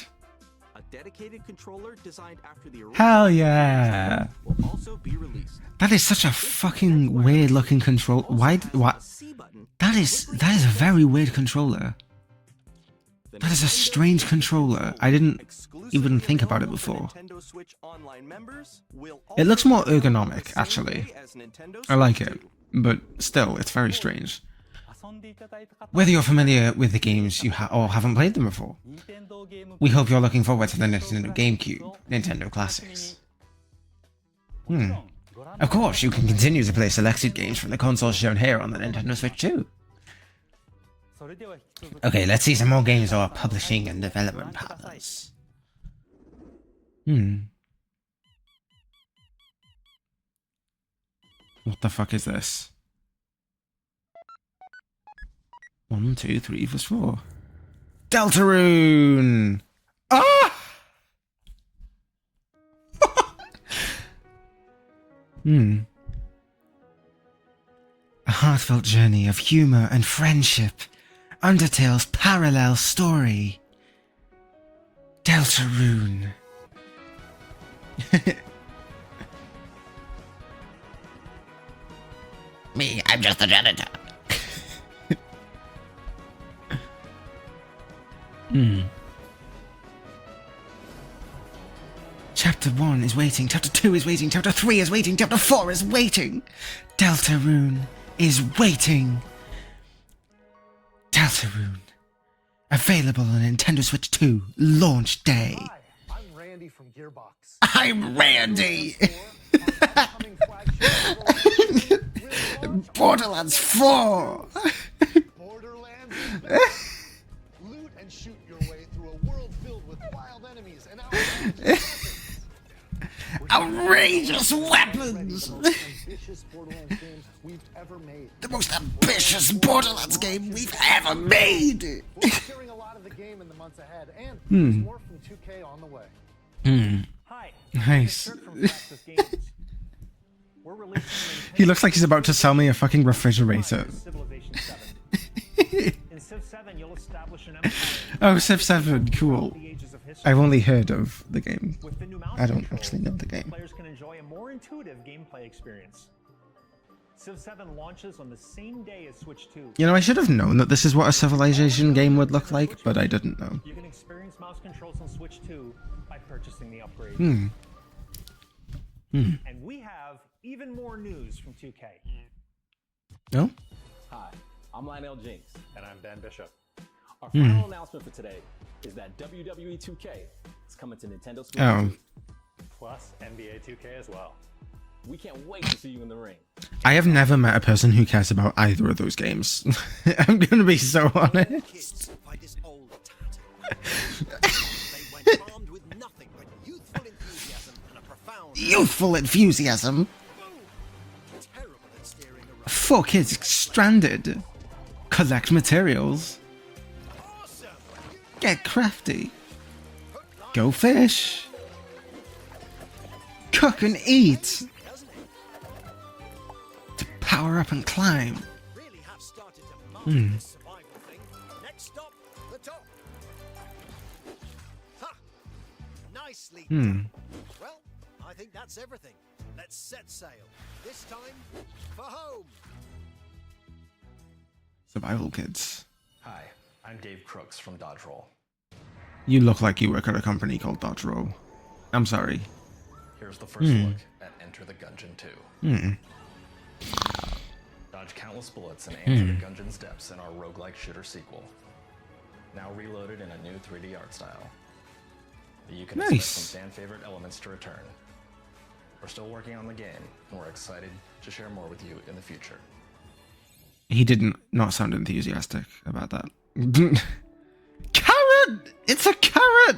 A dedicated controller designed after the original Hell yeah! will also be released. That is such a fucking weird looking control. Why? What? C button. That is a very weird controller. That is a strange controller. I didn't even think about it before. Nintendo Switch Online members will It looks also more play on the ergonomic, same actually. day as Nintendo I like Switch it, 2. but still, it's very strange. Whether you're familiar with the games or haven't played them before, we hope you're looking forward to the Nintendo GameCube, Nintendo Classics. Of course, you can continue to play selected games from the consoles shown here on the Nintendo Switch too. Okay, let's see some more games or publishing and development partners. What the fuck is this? 1, 2, 3, 4. Deltarune! Ah! A heartfelt journey of humor and friendship. Undertale's parallel story. Deltarune. Me, I'm just a janitor. Chapter 1 is waiting, Chapter 2 is waiting, Chapter 3 is waiting, Chapter 4 is waiting. Deltarune is waiting. Deltarune. Available on Nintendo Switch 2 launch day. Hi, I'm Randy from Gearbox. I'm Randy. Borderlands 4. Borderlands is back. Loot and shoot your way through a world filled with wild enemies and Outrageous weapons. ambitious Borderlands games we've ever made. The most ambitious Borderlands game we've ever made. We're securing a lot of the game in the months ahead, and there's more from 2K on the way. Hi. Nice. From Fastest Games. We're releasing He looks like he's about to sell me a fucking refrigerator. Civilization 7. In Civ 7, you'll establish an empire. Oh, Civ 7, cool. The ages of history. I've only heard of the game. With the new mouse I don't controls, actually know the game. Players can enjoy a more intuitive gameplay experience. Civ 7 launches on the same day as Switch 2. You know, I should have known that this is what a Civilization game would look like, but I didn't know. You can experience mouse controls on Switch 2 by purchasing the upgrade. And we have even more news from 2K. No? Hi, I'm Lionel Jinks. And I'm Ben Bishop. Our final announcement for today is that WWE 2K is coming to Nintendo Switch 2. Plus NBA 2K as well. We can't wait to see you in the ring. I have never met a person who cares about either of those games. I'm gonna be so honest. Kids by this old tat. They went armed with nothing but youthful enthusiasm and a profound Youthful enthusiasm. terrible at steering around. 4 kids stranded. Collect materials. Awesome! Get crafty. Go fish. Cook and eat. Doesn't it? To power up and climb. Really have started to master this survival thing. Next stop, the top. Ha! Nicely done. Well, I think that's everything. Let's set sail. This time for home. Survival kids. Hi, I'm Dave Crooks from Dodge Roll. You look like you work at a company called Dodge Roll. I'm sorry. Here's the first look at Enter the Gungeon 2. Dodge countless bullets and aim for the Gungeon's depths in our roguelike shooter sequel. Now reloaded in a new 3D art style. You can expect some fan favorite elements to return. We're still working on the game, and we're excited to share more with you in the future. He did not sound enthusiastic about that. Carrot! It's a carrot!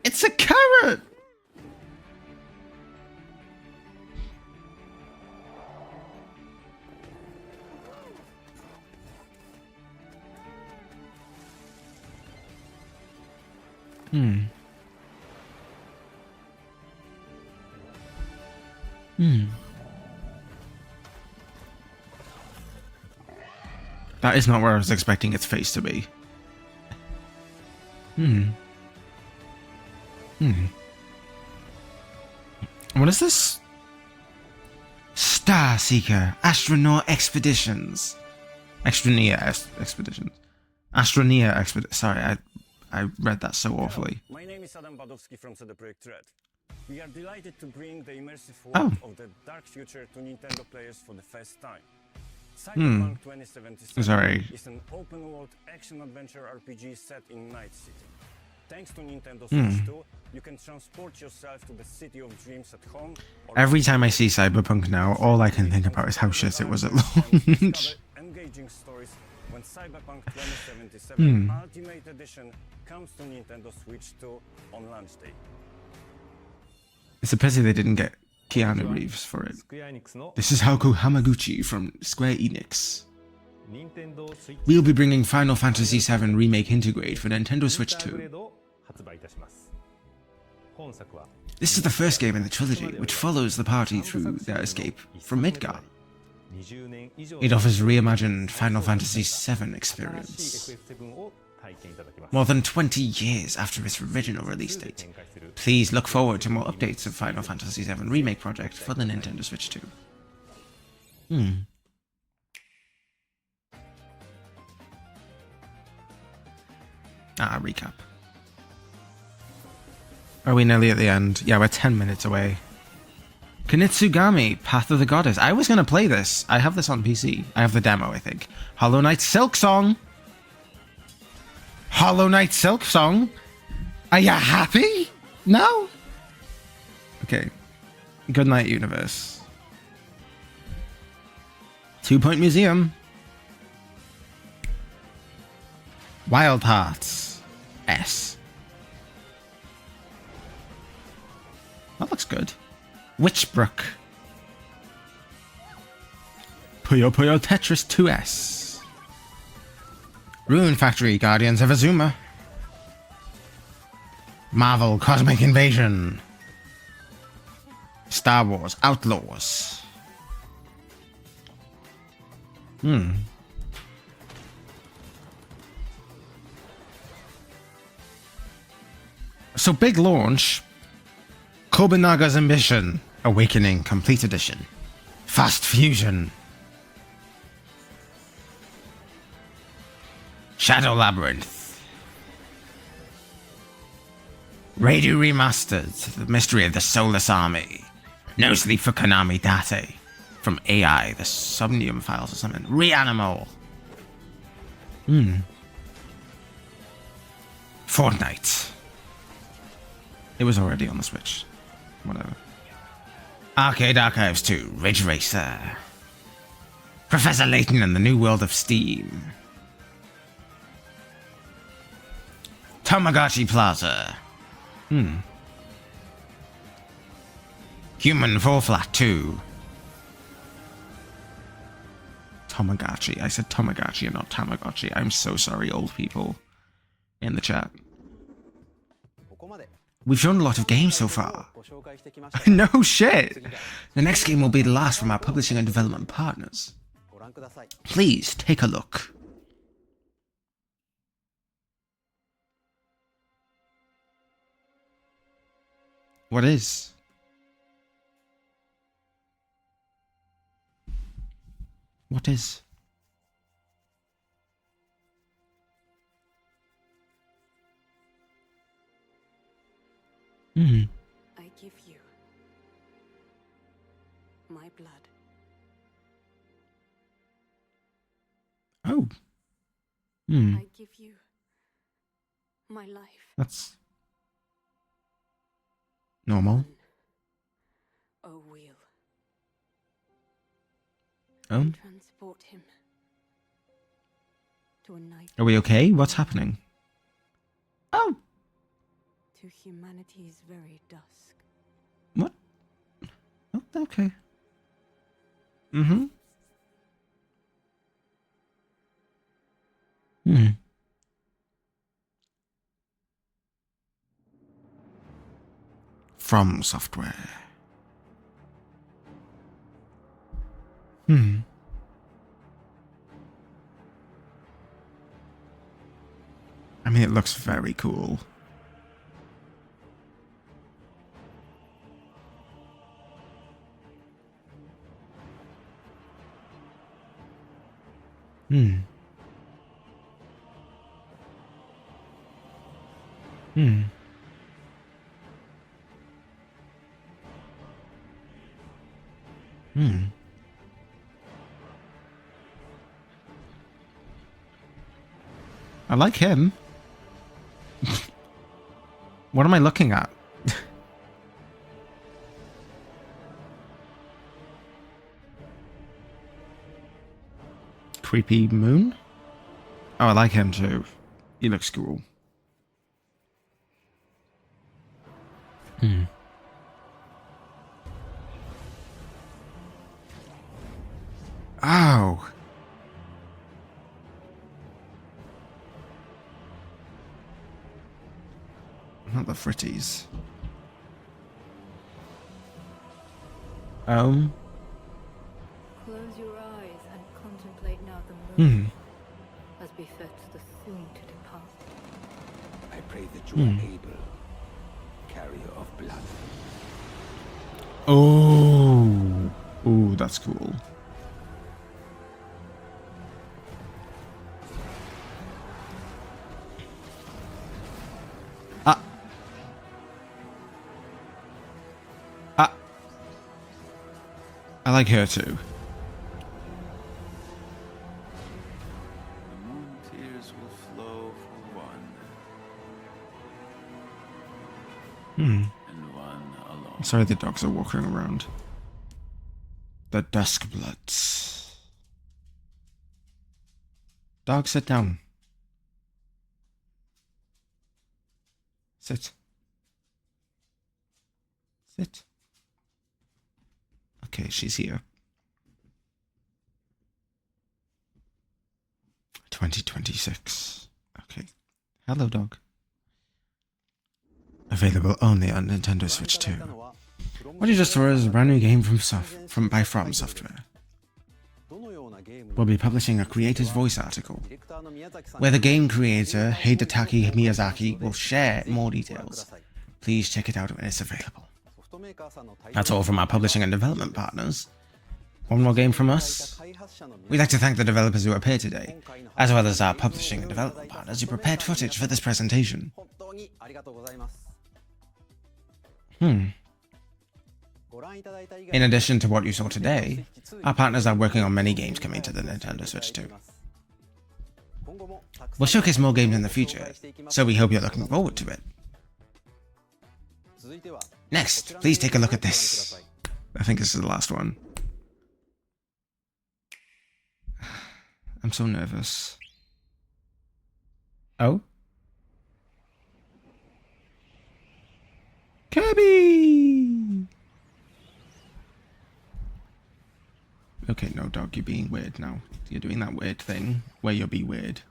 It's a carrot! That is not where I was expecting its face to be. What is this? Star Seeker Astronaut Expeditions. Expeditions. Sorry, I read that so awfully. My name is Adam Badowski from CD Projekt Red. We are delighted to bring the immersive world of the dark future to Nintendo players for the first time. Cyberpunk 2077 is an open-world action-adventure RPG set in Night City. Thanks to Nintendo Switch 2, you can transport yourself to the city of dreams at home. Every time I see Cyberpunk now, all I can think about is how shit it was at launch. Engaging story when Cyberpunk 2077 Ultimate Edition comes to Nintendo Switch 2 on launch day. It's a pity they didn't get Keanu Reeves for it. This is Haku Hamaguchi from Square Enix. We'll be bringing Final Fantasy VII Remake Integrate for Nintendo Switch 2. This is the first game in the trilogy, which follows the party through their escape from Midgar. It offers a reimagined Final Fantasy VII experience. More than 20 years after its original release date. Please look forward to more updates of Final Fantasy VII Remake project for the Nintendo Switch 2. Recap. Are we nearly at the end? Yeah, we're 10 minutes away. Kunitsugami, Path of the Goddess. I was going to play this. I have this on PC. I have the demo, I think. Hollow Knight Silk Song. Hollow Knight Silk Song? Are you happy? No? Okay. Good night, universe. 2 Point Museum. Wild Hearts. S. That looks good. Witchbrook. Puyo Puyo Tetris 2S. Rune Factory, Guardians of Azuma. Marvel Cosmic Invasion. Star Wars Outlaws. So big launch. Kobunaga's Ambition. Awakening Complete Edition. Fast Fusion. Shadow Labyrinth. Radio Remastered. The Mystery of the Soulless Army. No Sleep for Konami Date. From AI, the Somnium Files or something. Reanimal. Fortnite. It was already on the Switch. Whatever. Arcade Archives 2, Ridge Racer. Professor Layton and the New World of Steam. Tamagotchi Plaza. Human Fall Flat 2. Tamagotchi. I said Tamagotchi and not Tamagotchi. I'm so sorry, old people in the chat. We've shown a lot of games so far. No shit! The next game will be the last from our publishing and development partners. Please take a look. What is? What is? I give you my blood. Oh. I give you my life. That's normal. Oh, wheel. Oh. Transport him to a night. Are we okay? What's happening? Oh. To humanity's very dusk. What? Oh, okay. From Software. I mean, it looks very cool. I like him. What am I looking at? Creepy moon? Oh, I like him too. He looks cool. Ow. Not the fritties. Close your eyes and contemplate now the moon, as befits the soon to depart. I pray that you are able, carrier of blood. Oh. Oh, that's cool. I like her too. The moon tears will flow for one. And one alone. Sorry, the dogs are walking around. The Duskbloods. Dog, sit down. Sit. Sit. Okay, she's here. 2026. Okay. Hello, dog. Available only on Nintendo Switch 2. What you just saw is a brand new game from From Software. We'll be publishing a creator's voice article, where the game creator, Hidetaki Miyazaki, will share more details. Please check it out when it's available. That's all from our publishing and development partners. One more game from us. We'd like to thank the developers who appeared today, as well as our publishing and development partners who prepared footage for this presentation. In addition to what you saw today, our partners are working on many games coming to the Nintendo Switch 2. We'll showcase more games in the future, so we hope you're looking forward to it. Next, please take a look at this. I think this is the last one. I'm so nervous. Oh? Kirby! Okay, no, dog, you're being weird now. You're doing that weird thing where you'll be weird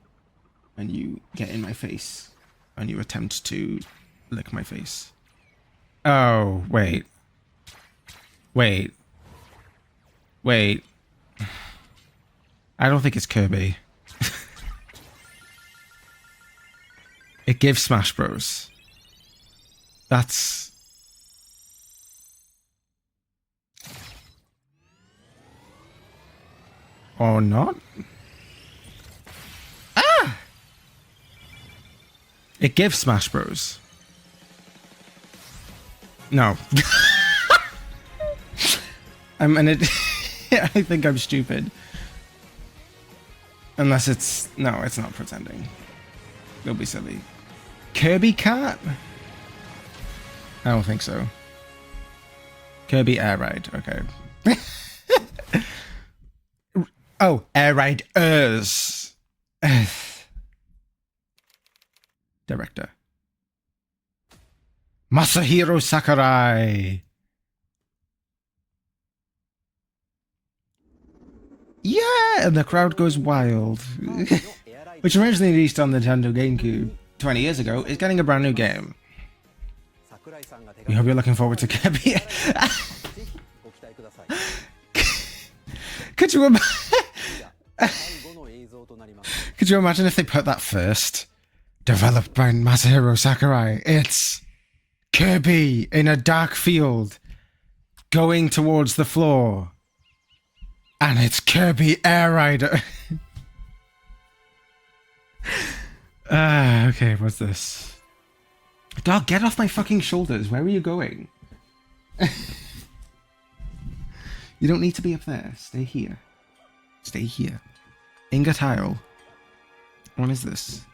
and you get in my face and you attempt to lick my face. Oh, wait. Wait. Wait. I don't think it's Kirby. It gives Smash Bros. That's... Or not? Ah! It gives Smash Bros. No. I'm an idiot. I think I'm stupid. Unless it's... No, it's not pretending. It'll be silly. Kirby Cat? I don't think so. Kirby Air Ride. Okay. Oh, Air Riders. Director. Masahiro Sakurai. Yeah, and the crowd goes wild. Which originally released on Nintendo GameCube 20 years ago, is getting a brand new game. We hope you're looking forward to Kirby. Could you Could you imagine if they put that first? Developed by Masahiro Sakurai. It's Kirby in a dark field going towards the floor. And it's Kirby Air Rider. Okay, what's this? Dog, get off my fucking shoulders. Where are you going? You don't need to be up there. Stay here. Stay here. Ingot tile. What is this?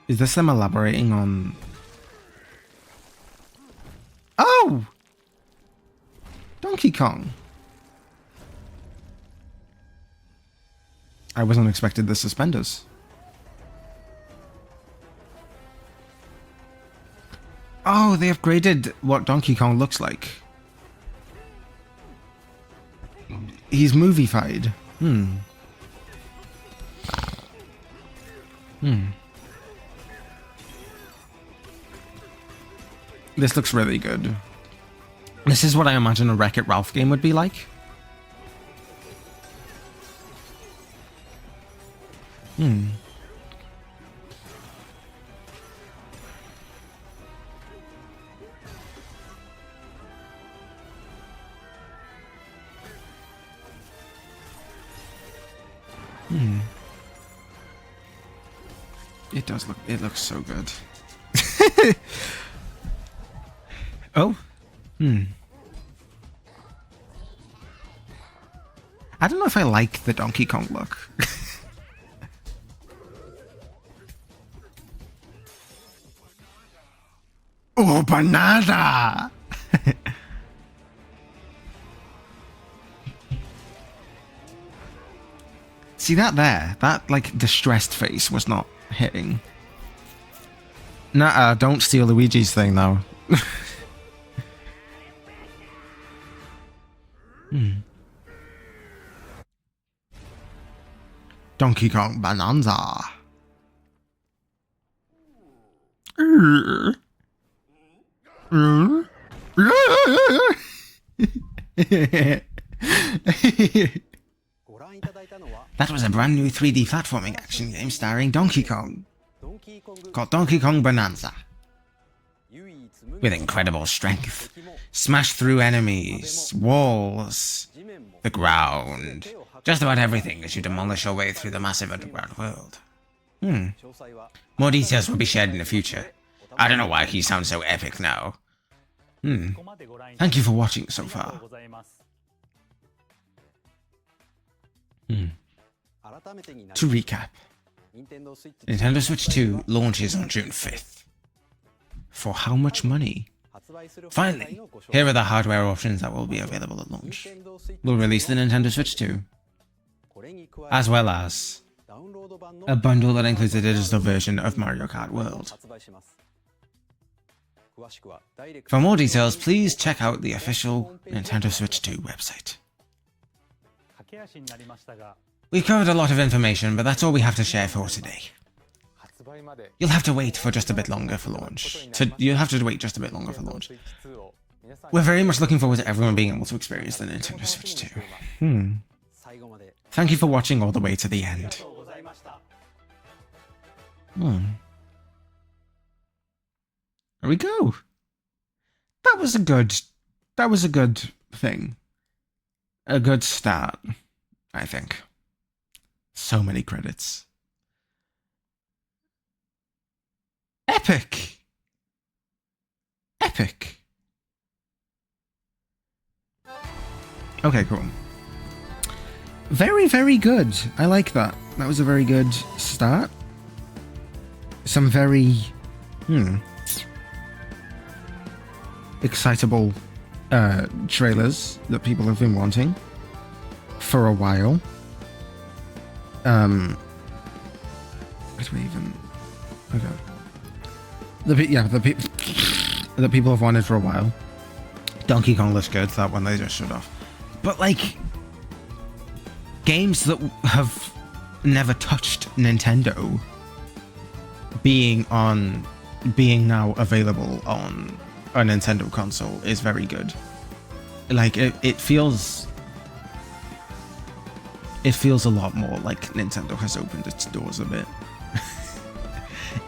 Is this them elaborating on... Oh! Donkey Kong. I wasn't expecting the suspenders. Oh, they upgraded what Donkey Kong looks like. He's movie-fied. Hmm. This looks really good. This is what I imagine a Wreck-It Ralph game would be like. It looks so good. Oh? I don't know if I like the Donkey Kong look. Oh, banana! See that there? That, like, distressed face was not hitting. Nuh-uh, don't steal Luigi's thing, though. Donkey Kong Bonanza. That was a brand new 3D platforming action game starring Donkey Kong, called Donkey Kong Bonanza. With incredible strength, smash through enemies, walls, the ground, just about everything as you demolish your way through the massive underground world. More details will be shared in the future. I don't know why he sounds so epic now. Thank you for watching so far. To recap, Nintendo Switch 2 launches on June 5th. For how much money? Finally, here are the hardware options that will be available at launch. We'll release the Nintendo Switch 2, as well as a bundle that includes a digital version of Mario Kart World. For more details, please check out the official Nintendo Switch 2 website. We've covered a lot of information, but that's all we have to share for today. You'll have to wait for just a bit longer for launch. You'll have to wait just a bit longer for launch. We're very much looking forward to everyone being able to experience the Nintendo Switch 2. Thank you for watching all the way to the end. There we go. That was a good thing. A good start, I think. So many credits. Epic. Epic. Okay, cool. Very, very good. I like that. That was a very good start. Some very excitable trailers that people have been wanting for a while. Where do we even... Okay. The people have wanted for a while. Donkey Kong looks good, that one they just showed off. But like, games that have never touched Nintendo being now available on a Nintendo console is very good. Like it feels a lot more like Nintendo has opened its doors a bit.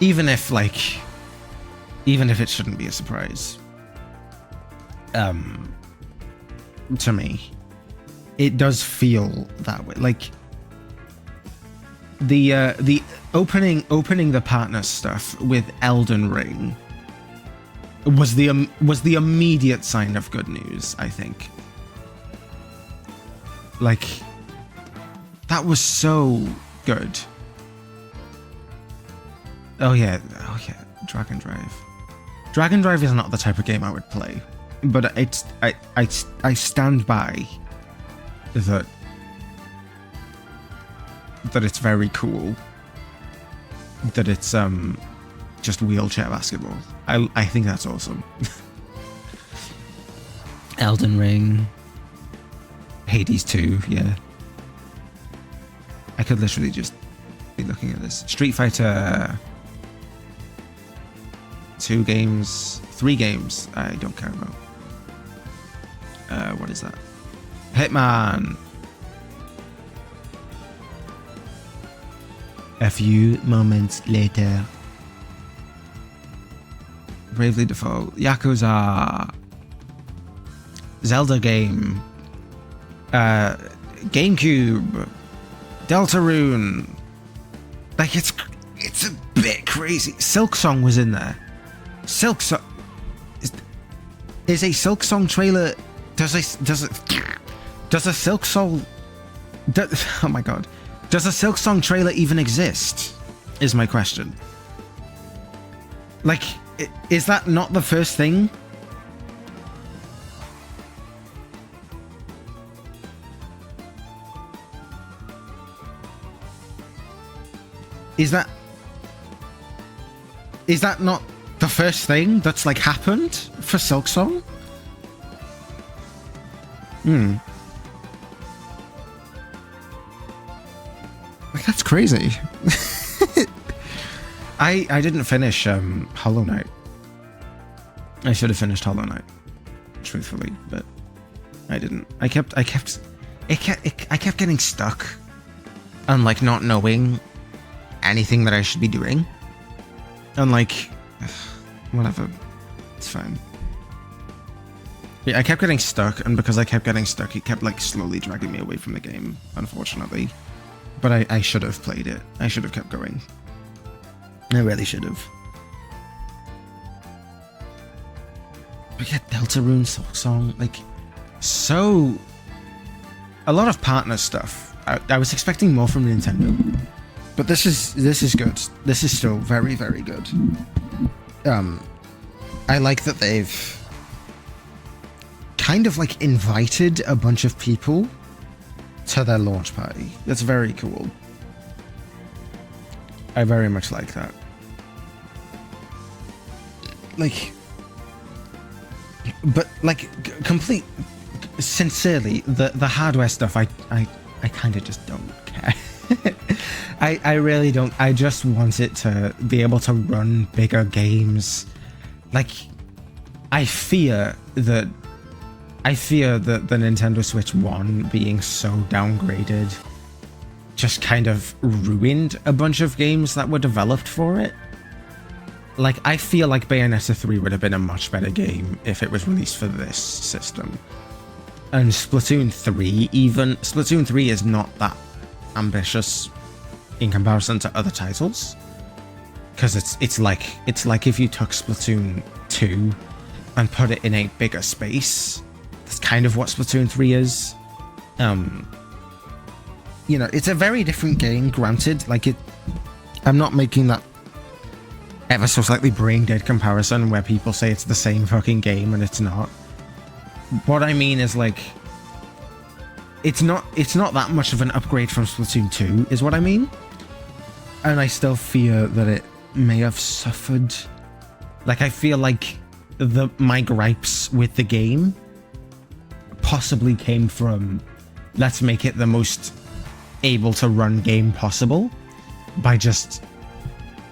even if it shouldn't be a surprise. To me, it does feel that way. Like the opening the partner stuff with Elden Ring was the immediate sign of good news, I think. Like, that was so good. Oh yeah, Dragon Drive. Dragon Drive is not the type of game I would play, but I stand by that that it's very cool that it's just wheelchair basketball. I think that's awesome. Elden Ring, Hades 2, yeah. I could literally just be looking at this. Street Fighter 2 games, 3 games, I don't care about. What is that? Hitman! A few moments later. Bravely Default. Yakuza. Zelda game. GameCube. Deltarune. Like, it's a bit crazy. Silk Song was in there. Silk Song is a Silk Song trailer. Does a Silk Song? Oh my god! Does a Silk Song trailer even exist? Is my question. Like, is that not the first thing? Is that not the first thing that's like happened for Silk Song? Like, that's crazy. I didn't finish Hollow Knight. I should have finished Hollow Knight, truthfully, but I didn't. I kept getting stuck and like not knowing anything that I should be doing. And like, whatever, it's fine. Yeah, I kept getting stuck, and because I kept getting stuck, it kept like slowly dragging me away from the game, unfortunately. But I should have played it. I should have kept going. I really should have. But yeah, Deltarune, Silk Song, like, so... A lot of partner stuff. I was expecting more from Nintendo. But this is good. This is still very, very good. I like that they've kind of like invited a bunch of people to their launch party. That's very cool. I very much like that. Like, but like complete sincerely, the hardware stuff I kind of just don't care. I really don't. I just want it to be able to run bigger games. Like, I fear that the Nintendo Switch 1 being so downgraded just kind of ruined a bunch of games that were developed for it. Like, I feel like Bayonetta 3 would have been a much better game if it was released for this system. And Splatoon 3 even. Splatoon 3 is not that ambitious in comparison to other titles. Because it's like if you took Splatoon 2 and put it in a bigger space. That's kind of what Splatoon 3 is. You know, it's a very different game, granted. Like, I'm not making that ever so slightly brain dead comparison where people say it's the same fucking game and it's not. What I mean is, like, it's not that much of an upgrade from Splatoon 2 is what I mean. And I still fear that it may have suffered. Like, I feel like my gripes with the game possibly came from, let's make it the most able to run game possible by just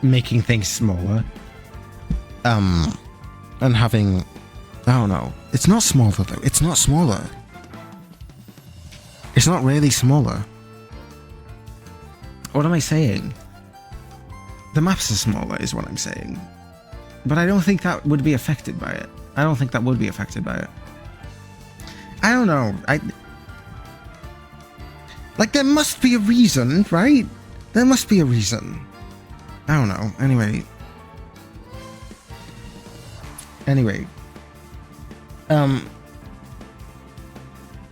making things smaller. And having, I don't know. It's not smaller though. It's not smaller. It's not really smaller. What am I saying? The maps are smaller is what I'm saying. But I don't think that would be affected by it. I don't think that would be affected by it. I don't know. Like, there must be a reason, right? There must be a reason. I don't know. Anyway.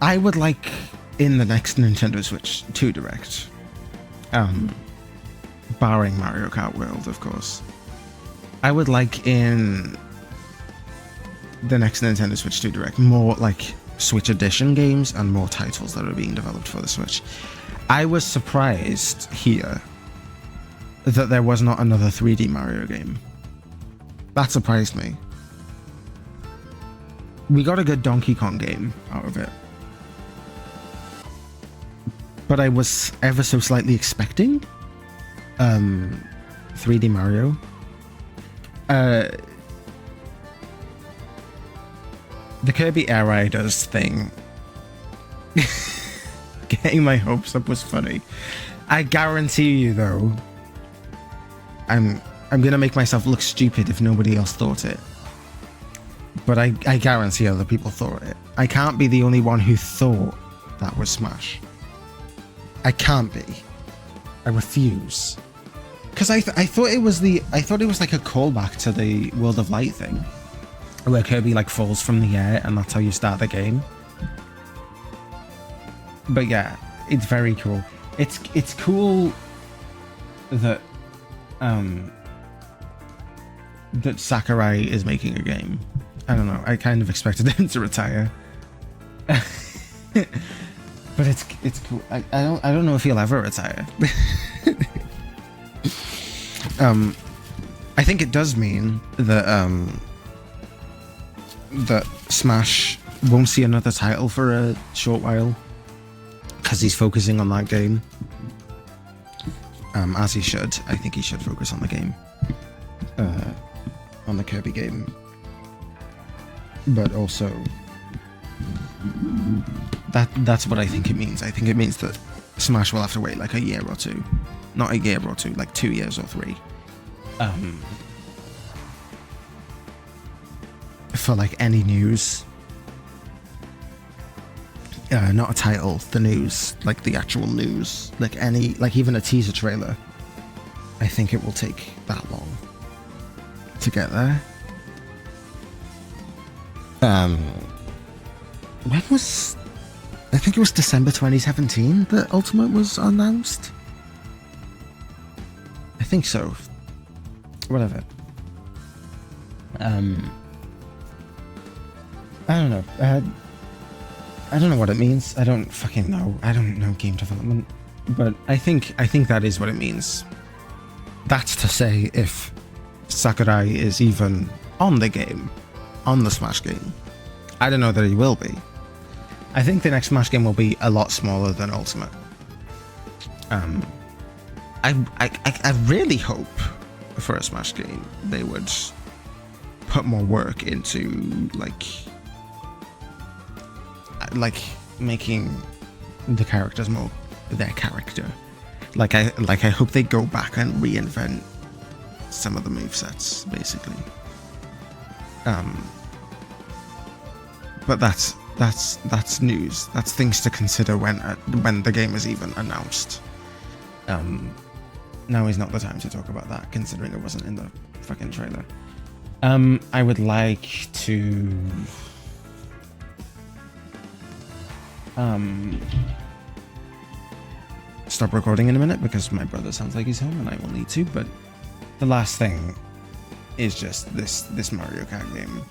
I would like in the next Nintendo Switch 2 Direct, barring Mario Kart World, of course, I would like in the next Nintendo Switch 2 Direct more, like, Switch Edition games and more titles that are being developed for the Switch. I was surprised here that there was not another 3D Mario game. That surprised me. We got a good Donkey Kong game out of it. But I was ever so slightly expecting 3D Mario. The Kirby Air Riders thing, getting my hopes up was funny. I guarantee you though, I'm gonna make myself look stupid if nobody else thought it. But I guarantee other people thought it. I can't be the only one who thought that was Smash. I can't be. I refuse. Because I thought it was like a callback to the World of Light thing, where Kirby like falls from the air and that's how you start the game. But yeah, it's very cool. It's cool that that Sakurai is making a game. I don't know. I kind of expected him to retire. But it's cool. I don't know if he'll ever retire. I think it does mean that that Smash won't see another title for a short while, because he's focusing on that game. As he should. I think he should focus on the game. On the Kirby game. But also, that's what I think it means. I think it means that Smash will have to wait like a year or two. Not a year or two, like 2 years or 3. For like any news. Not a title, the news, like the actual news, like even a teaser trailer. I think it will take that long to get there. When was... I think it was December 2017 that Ultimate was announced? I think so. Whatever. I don't know. I don't know what it means. I don't fucking know. I don't know game development. But I think that is what it means. That's to say, if Sakurai is even on the game, on the Smash game, I don't know that he will be. I think the next Smash game will be a lot smaller than Ultimate. I really hope for a Smash game they would put more work into like making the characters more their character. Like I hope they go back and reinvent some of the movesets, basically. But that's news. That's things to consider when the game is even announced. Now is not the time to talk about that, considering it wasn't in the fucking trailer. I would like to stop recording in a minute because my brother sounds like he's home and I will need to, but the last thing is just this Mario Kart game.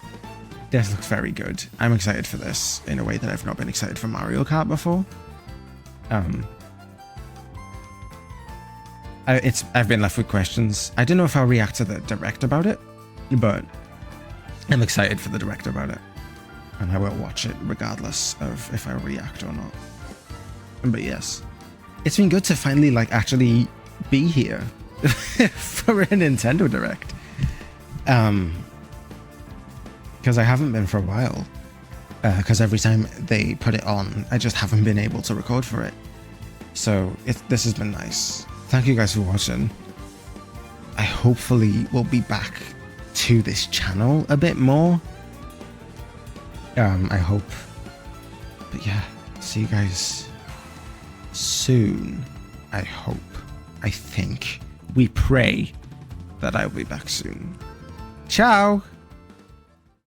This looks very good. I'm excited for this in a way that I've not been excited for Mario Kart before. I've been left with questions. I don't know if I'll react to the direct about it, but I'm excited for the direct about it. And I will watch it regardless of if I react or not. But yes, it's been good to finally actually be here for a Nintendo Direct. Because I haven't been for a while. Because every time they put it on, I just haven't been able to record for it. So this has been nice. Thank you guys for watching. I hopefully will be back to this channel a bit more. I hope. But yeah, see you guys soon. I hope. I think. We pray that I'll be back soon. Ciao!